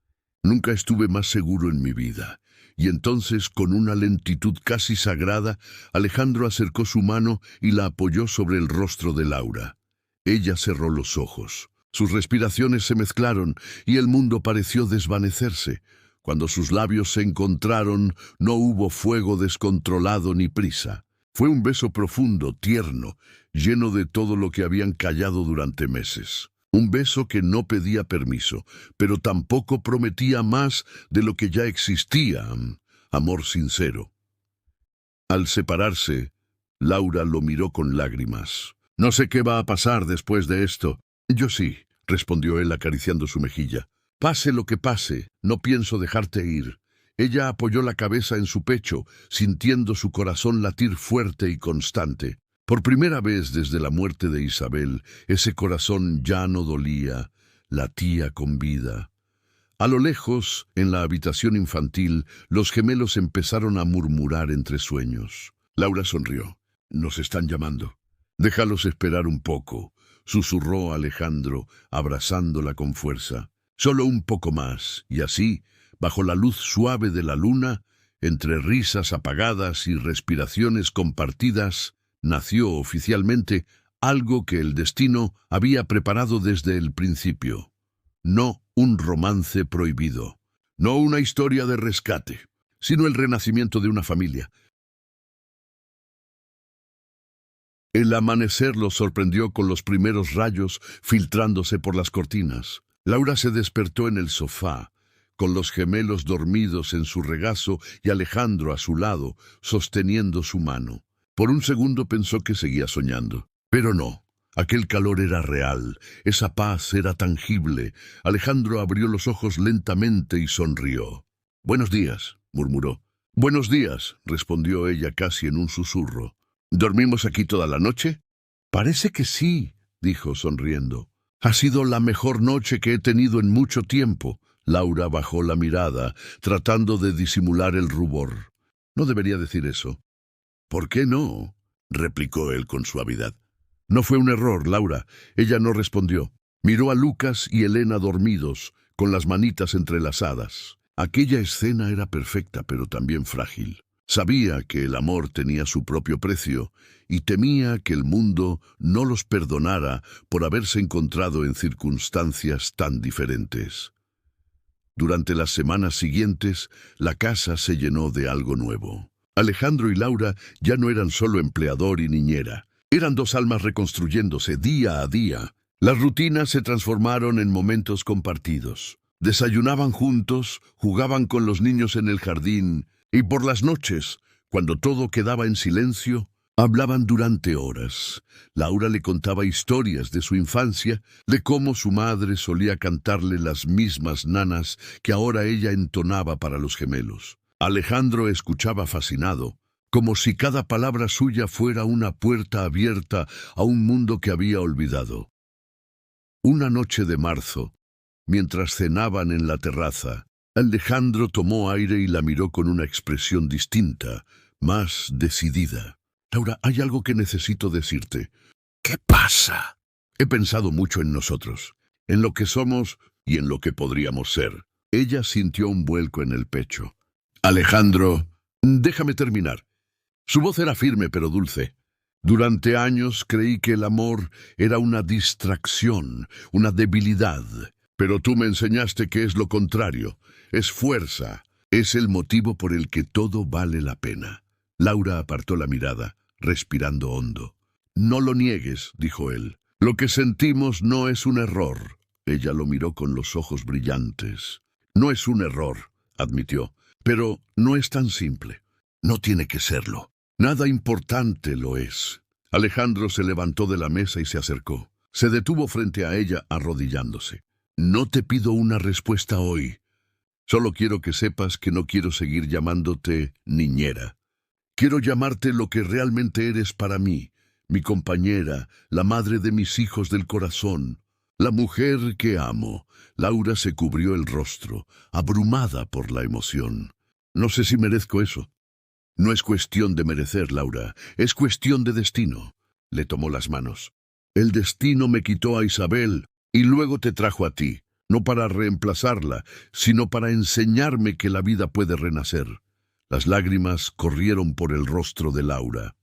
Nunca estuve más seguro en mi vida. Y entonces, con una lentitud casi sagrada, Alejandro acercó su mano y la apoyó sobre el rostro de Laura. Ella cerró los ojos. Sus respiraciones se mezclaron y el mundo pareció desvanecerse. Cuando sus labios se encontraron, no hubo fuego descontrolado ni prisa. Fue un beso profundo, tierno, lleno de todo lo que habían callado durante meses. Un beso que no pedía permiso, pero tampoco prometía más de lo que ya existía, amor sincero. Al separarse, Laura lo miró con lágrimas. «No sé qué va a pasar después de esto». «Yo sí», respondió él acariciando su mejilla. «Pase lo que pase, no pienso dejarte ir». Ella apoyó la cabeza en su pecho, sintiendo su corazón latir fuerte y constante. Por primera vez desde la muerte de Isabel, ese corazón ya no dolía, latía con vida. A lo lejos, en la habitación infantil, los gemelos empezaron a murmurar entre sueños. Laura sonrió. «Nos están llamando». «Déjalos esperar un poco», susurró Alejandro, abrazándola con fuerza. «Solo un poco más», y así, bajo la luz suave de la luna, entre risas apagadas y respiraciones compartidas, nació oficialmente algo que el destino había preparado desde el principio. No un romance prohibido, no una historia de rescate, sino el renacimiento de una familia. El amanecer los sorprendió con los primeros rayos filtrándose por las cortinas. Laura se despertó en el sofá, con los gemelos dormidos en su regazo y Alejandro a su lado, sosteniendo su mano. Por un segundo pensó que seguía soñando. Pero no, aquel calor era real, esa paz era tangible. Alejandro abrió los ojos lentamente y sonrió. «Buenos días», murmuró. «Buenos días», respondió ella casi en un susurro. «¿Dormimos aquí toda la noche?» «Parece que sí», dijo sonriendo. «Ha sido la mejor noche que he tenido en mucho tiempo». Laura bajó la mirada, tratando de disimular el rubor. «No debería decir eso». «¿Por qué no?», replicó él con suavidad. «No fue un error, Laura». Ella no respondió. Miró a Lucas y Elena dormidos, con las manitas entrelazadas. Aquella escena era perfecta, pero también frágil. Sabía que el amor tenía su propio precio y temía que el mundo no los perdonara por haberse encontrado en circunstancias tan diferentes. Durante las semanas siguientes, la casa se llenó de algo nuevo. Alejandro y Laura ya no eran solo empleador y niñera. Eran dos almas reconstruyéndose día a día. Las rutinas se transformaron en momentos compartidos. Desayunaban juntos, jugaban con los niños en el jardín, y por las noches, cuando todo quedaba en silencio, hablaban durante horas. Laura le contaba historias de su infancia, de cómo su madre solía cantarle las mismas nanas que ahora ella entonaba para los gemelos. Alejandro escuchaba fascinado, como si cada palabra suya fuera una puerta abierta a un mundo que había olvidado. Una noche de marzo, mientras cenaban en la terraza, Alejandro tomó aire y la miró con una expresión distinta, más decidida. «Laura, hay algo que necesito decirte». «¿Qué pasa?» «He pensado mucho en nosotros, en lo que somos y en lo que podríamos ser». Ella sintió un vuelco en el pecho. «Alejandro, déjame terminar». Su voz era firme pero dulce. «Durante años creí que el amor era una distracción, una debilidad. Pero tú me enseñaste que es lo contrario. Es fuerza. Es el motivo por el que todo vale la pena». Laura apartó la mirada, respirando hondo. «No lo niegues», dijo él. «Lo que sentimos no es un error». Ella lo miró con los ojos brillantes. «No es un error», admitió, «pero no es tan simple. No tiene que serlo. Nada importante lo es». Alejandro se levantó de la mesa y se acercó. Se detuvo frente a ella, arrodillándose. «No te pido una respuesta hoy. Solo quiero que sepas que no quiero seguir llamándote niñera. Quiero llamarte lo que realmente eres para mí, mi compañera, la madre de mis hijos del corazón, la mujer que amo. Laura se cubrió el rostro, abrumada por la emoción. No sé si merezco eso. No es cuestión de merecer, Laura, es cuestión de destino. Le tomó las manos. El destino me quitó a Isabel y luego te trajo a ti, no para reemplazarla, sino para enseñarme que la vida puede renacer. Las lágrimas corrieron por el rostro de Laura.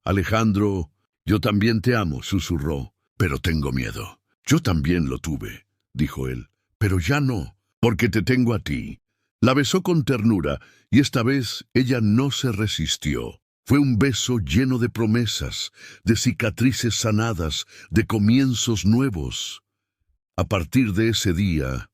Alejandro, yo también te amo, susurró, pero tengo miedo. Yo también lo tuve, dijo él, pero ya no, porque te tengo a ti. La besó con ternura, y esta vez ella no se resistió. Fue un beso lleno de promesas, de cicatrices sanadas, de comienzos nuevos. A partir de ese día,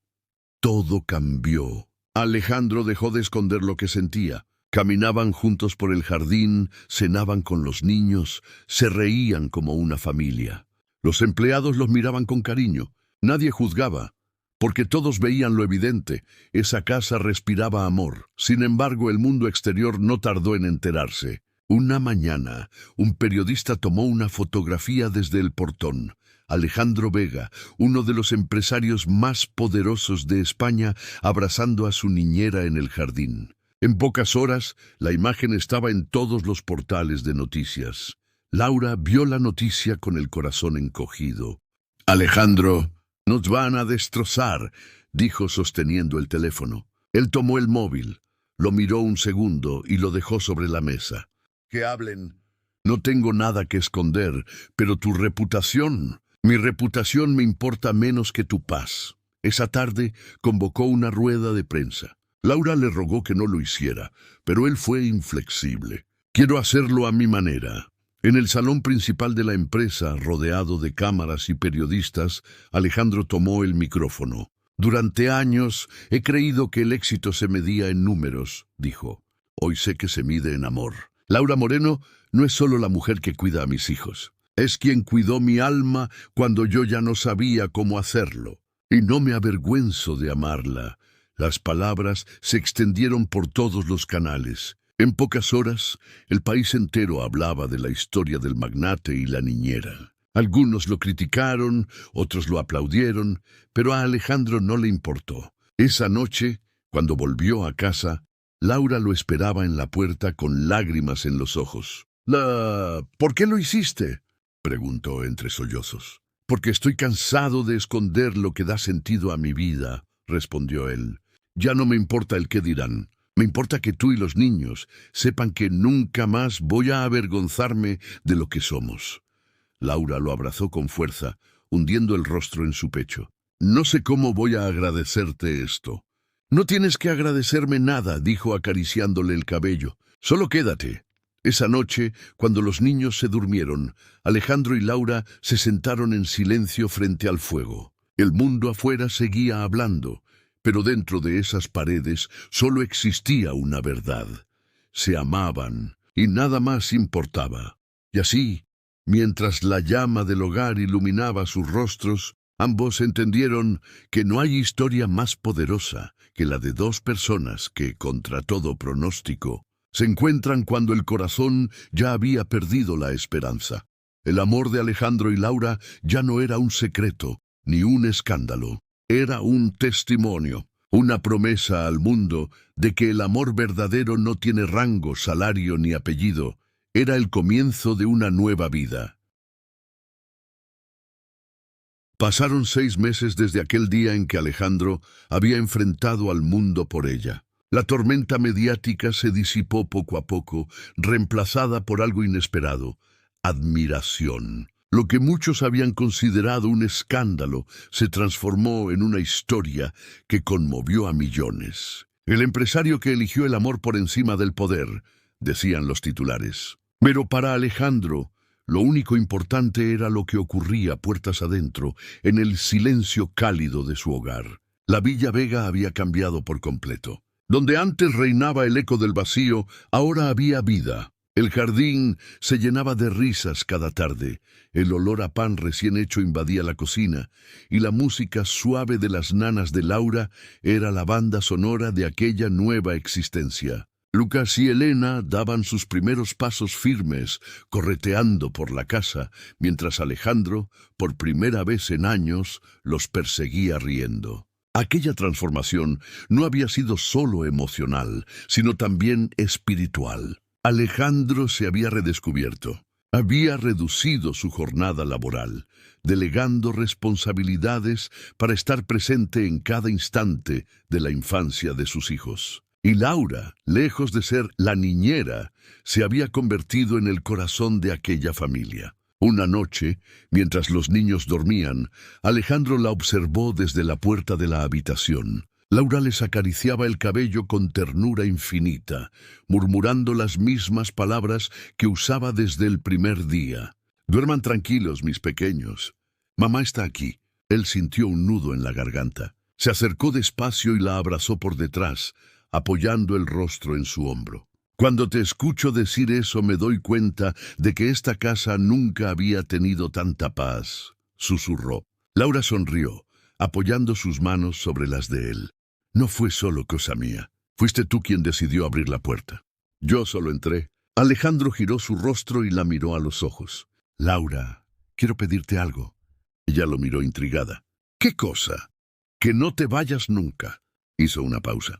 todo cambió. Alejandro dejó de esconder lo que sentía. Caminaban juntos por el jardín, cenaban con los niños, se reían como una familia. Los empleados los miraban con cariño. Nadie juzgaba, porque todos veían lo evidente. Esa casa respiraba amor. Sin embargo, el mundo exterior no tardó en enterarse. Una mañana, un periodista tomó una fotografía desde el portón. Alejandro Vega, uno de los empresarios más poderosos de España, abrazando a su niñera en el jardín. En pocas horas, la imagen estaba en todos los portales de noticias. Laura vio la noticia con el corazón encogido. Alejandro, nos van a destrozar, dijo sosteniendo el teléfono. Él tomó el móvil, lo miró un segundo y lo dejó sobre la mesa. Que hablen. No tengo nada que esconder, pero tu reputación, mi reputación me importa menos que tu paz. Esa tarde convocó una rueda de prensa. Laura le rogó que no lo hiciera, pero él fue inflexible. Quiero hacerlo a mi manera. En el salón principal de la empresa, rodeado de cámaras y periodistas, Alejandro tomó el micrófono. Durante años he creído que el éxito se medía en números, dijo. Hoy sé que se mide en amor. Laura Moreno no es solo la mujer que cuida a mis hijos. Es quien cuidó mi alma cuando yo ya no sabía cómo hacerlo. Y no me avergüenzo de amarla. Las palabras se extendieron por todos los canales. En pocas horas, el país entero hablaba de la historia del magnate y la niñera. Algunos lo criticaron, otros lo aplaudieron, pero a Alejandro no le importó. Esa noche, cuando volvió a casa, Laura lo esperaba en la puerta con lágrimas en los ojos. ¿Por qué lo hiciste?, preguntó entre sollozos. Porque estoy cansado de esconder lo que da sentido a mi vida, respondió él. Ya no me importa el qué dirán. Me importa que tú y los niños sepan que nunca más voy a avergonzarme de lo que somos. Laura lo abrazó con fuerza, hundiendo el rostro en su pecho. No sé cómo voy a agradecerte esto. No tienes que agradecerme nada, dijo acariciándole el cabello. Solo quédate. Esa noche, cuando los niños se durmieron, Alejandro y Laura se sentaron en silencio frente al fuego. El mundo afuera seguía hablando, pero dentro de esas paredes solo existía una verdad. Se amaban y nada más importaba. Y así, mientras la llama del hogar iluminaba sus rostros, ambos entendieron que no hay historia más poderosa que la de dos personas que, contra todo pronóstico, se encuentran cuando el corazón ya había perdido la esperanza. El amor de Alejandro y Laura ya no era un secreto, ni un escándalo. Era un testimonio, una promesa al mundo de que el amor verdadero no tiene rango, salario ni apellido. Era el comienzo de una nueva vida. Pasaron 6 meses desde aquel día en que Alejandro había enfrentado al mundo por ella. La tormenta mediática se disipó poco a poco, reemplazada por algo inesperado: admiración. Lo que muchos habían considerado un escándalo se transformó en una historia que conmovió a millones. El empresario que eligió el amor por encima del poder, decían los titulares. Pero para Alejandro, lo único importante era lo que ocurría puertas adentro, en el silencio cálido de su hogar. La Villa Vega había cambiado por completo. Donde antes reinaba el eco del vacío, ahora había vida. El jardín se llenaba de risas cada tarde, el olor a pan recién hecho invadía la cocina, y la música suave de las nanas de Laura era la banda sonora de aquella nueva existencia. Lucas y Elena daban sus primeros pasos firmes, correteando por la casa, mientras Alejandro, por primera vez en años, los perseguía riendo. Aquella transformación no había sido solo emocional, sino también espiritual. Alejandro se había redescubierto. Había reducido su jornada laboral, delegando responsabilidades para estar presente en cada instante de la infancia de sus hijos. Y Laura, lejos de ser la niñera, se había convertido en el corazón de aquella familia. Una noche, mientras los niños dormían, Alejandro la observó desde la puerta de la habitación. Laura les acariciaba el cabello con ternura infinita, murmurando las mismas palabras que usaba desde el primer día. «Duerman tranquilos, mis pequeños. Mamá está aquí». Él sintió un nudo en la garganta. Se acercó despacio y la abrazó por detrás, apoyando el rostro en su hombro. «Cuando te escucho decir eso me doy cuenta de que esta casa nunca había tenido tanta paz», susurró. Laura sonrió, apoyando sus manos sobre las de él. «No fue solo cosa mía. Fuiste tú quien decidió abrir la puerta. Yo solo entré». Alejandro giró su rostro y la miró a los ojos. «Laura, quiero pedirte algo». Ella lo miró intrigada. «¿Qué cosa?» «Que no te vayas nunca». Hizo una pausa.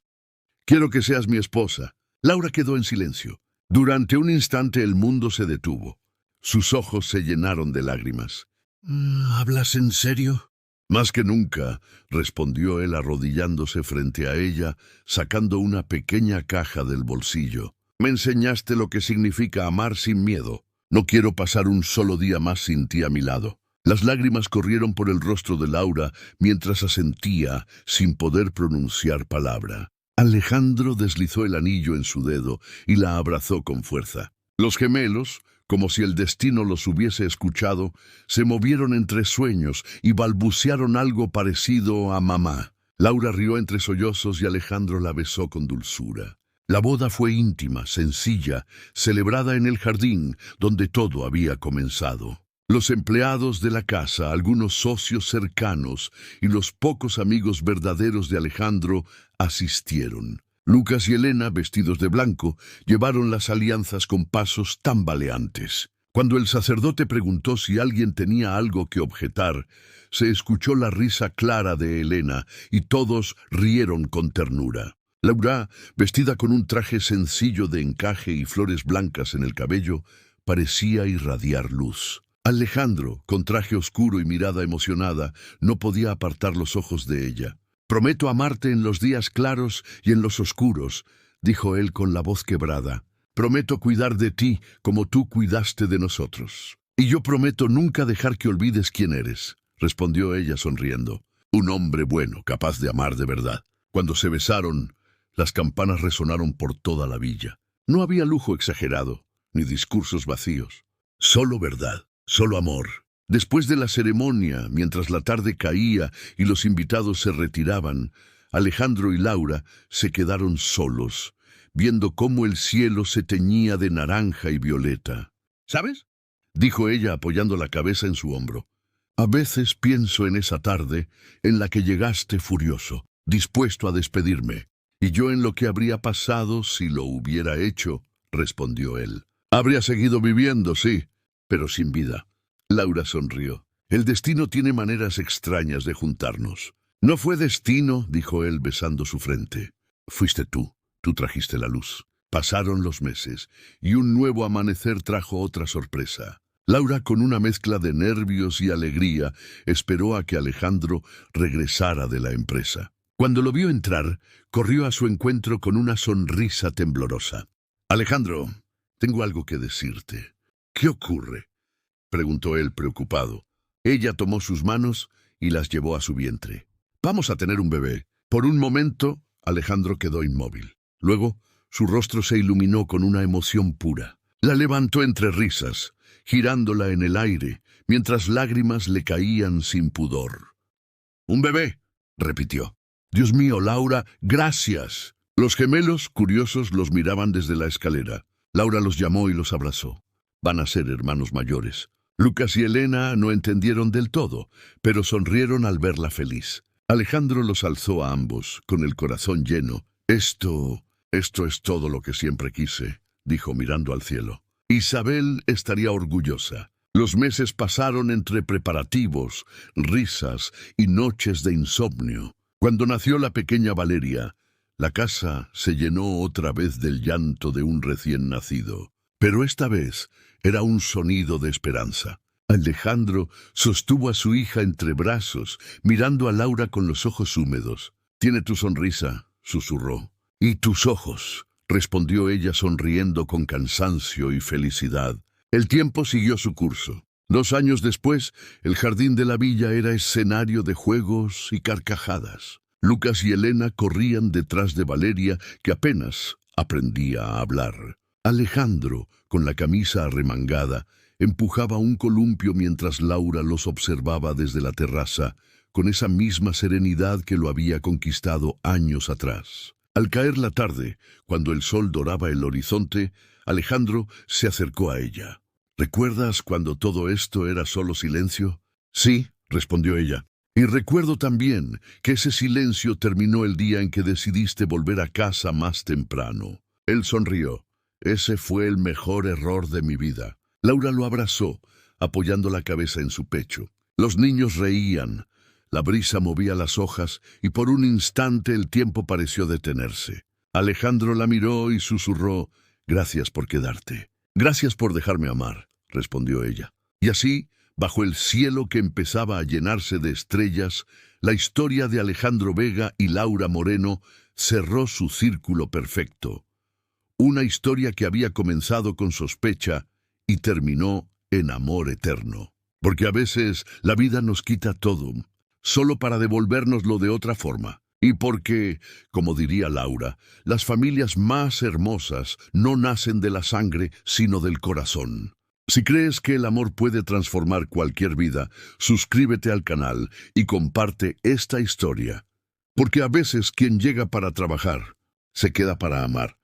«Quiero que seas mi esposa». Laura quedó en silencio. Durante un instante el mundo se detuvo. Sus ojos se llenaron de lágrimas. «¿Hablas en serio?» «Más que nunca», respondió él arrodillándose frente a ella, sacando una pequeña caja del bolsillo. «Me enseñaste lo que significa amar sin miedo. No quiero pasar un solo día más sin ti a mi lado». Las lágrimas corrieron por el rostro de Laura mientras asentía sin poder pronunciar palabra. Alejandro deslizó el anillo en su dedo y la abrazó con fuerza. Los gemelos, como si el destino los hubiese escuchado, se movieron entre sueños y balbucearon algo parecido a mamá. Laura rió entre sollozos y Alejandro la besó con dulzura. La boda fue íntima, sencilla, celebrada en el jardín, donde todo había comenzado. Los empleados de la casa, algunos socios cercanos y los pocos amigos verdaderos de Alejandro asistieron. Lucas y Elena, vestidos de blanco, llevaron las alianzas con pasos tambaleantes. Cuando el sacerdote preguntó si alguien tenía algo que objetar, se escuchó la risa clara de Elena y todos rieron con ternura. Laura, vestida con un traje sencillo de encaje y flores blancas en el cabello, parecía irradiar luz. Alejandro, con traje oscuro y mirada emocionada, no podía apartar los ojos de ella. «Prometo amarte en los días claros y en los oscuros», dijo él con la voz quebrada. «Prometo cuidar de ti como tú cuidaste de nosotros». «Y yo prometo nunca dejar que olvides quién eres», respondió ella sonriendo. «Un hombre bueno, capaz de amar de verdad». Cuando se besaron, las campanas resonaron por toda la villa. No había lujo exagerado, ni discursos vacíos. Solo verdad. Solo amor. Después de la ceremonia, mientras la tarde caía y los invitados se retiraban, Alejandro y Laura se quedaron solos, viendo cómo el cielo se teñía de naranja y violeta. «¿Sabes?», dijo ella apoyando la cabeza en su hombro. «A veces pienso en esa tarde en la que llegaste furioso, dispuesto a despedirme, y yo en lo que habría pasado si lo hubiera hecho», respondió él. «Habría seguido viviendo, sí, pero sin vida». Laura sonrió. «El destino tiene maneras extrañas de juntarnos». «No fue destino», dijo él besando su frente. «Fuiste tú. Tú trajiste la luz». Pasaron los meses, y un nuevo amanecer trajo otra sorpresa. Laura, con una mezcla de nervios y alegría, esperó a que Alejandro regresara de la empresa. Cuando lo vio entrar, corrió a su encuentro con una sonrisa temblorosa. «Alejandro, tengo algo que decirte». «¿Qué ocurre?», preguntó él preocupado. Ella tomó sus manos y las llevó a su vientre. «Vamos a tener un bebé». Por un momento, Alejandro quedó inmóvil. Luego, su rostro se iluminó con una emoción pura. La levantó entre risas, girándola en el aire, mientras lágrimas le caían sin pudor. «¿Un bebé?», repitió. «Dios mío, Laura, gracias». Los gemelos, curiosos, los miraban desde la escalera. Laura los llamó y los abrazó. «Van a ser hermanos mayores». Lucas y Elena no entendieron del todo, pero sonrieron al verla feliz. Alejandro los alzó a ambos, con el corazón lleno. «Esto Esto es todo lo que siempre quise, dijo mirando al cielo. Isabel estaría orgullosa. Los meses pasaron entre preparativos, risas y noches de insomnio. Cuando nació la pequeña Valeria, la casa se llenó otra vez del llanto de un recién nacido. Pero esta vez era un sonido de esperanza. Alejandro sostuvo a su hija entre brazos, mirando a Laura con los ojos húmedos. «Tiene tu sonrisa», susurró. «Y tus ojos», respondió ella sonriendo con cansancio y felicidad. El tiempo siguió su curso. 2 años después, el jardín de la villa era escenario de juegos y carcajadas. Lucas y Elena corrían detrás de Valeria, que apenas aprendía a hablar. Alejandro, con la camisa arremangada, empujaba un columpio mientras Laura los observaba desde la terraza, con esa misma serenidad que lo había conquistado años atrás. Al caer la tarde, cuando el sol doraba el horizonte, Alejandro se acercó a ella. «¿Recuerdas cuando todo esto era solo silencio?» «Sí», respondió ella. «Y recuerdo también que ese silencio terminó el día en que decidiste volver a casa más temprano». Él sonrió. «Ese fue el mejor error de mi vida». Laura lo abrazó, apoyando la cabeza en su pecho. Los niños reían. La brisa movía las hojas y por un instante el tiempo pareció detenerse. Alejandro la miró y susurró: «Gracias por quedarte». «Gracias por dejarme amar», respondió ella. Y así, bajo el cielo que empezaba a llenarse de estrellas, la historia de Alejandro Vega y Laura Moreno cerró su círculo perfecto. Una historia que había comenzado con sospecha y terminó en amor eterno. Porque a veces la vida nos quita todo, solo para devolvérnoslo de otra forma. Y porque, como diría Laura, las familias más hermosas no nacen de la sangre, sino del corazón. Si crees que el amor puede transformar cualquier vida, suscríbete al canal y comparte esta historia. Porque a veces quien llega para trabajar, se queda para amar.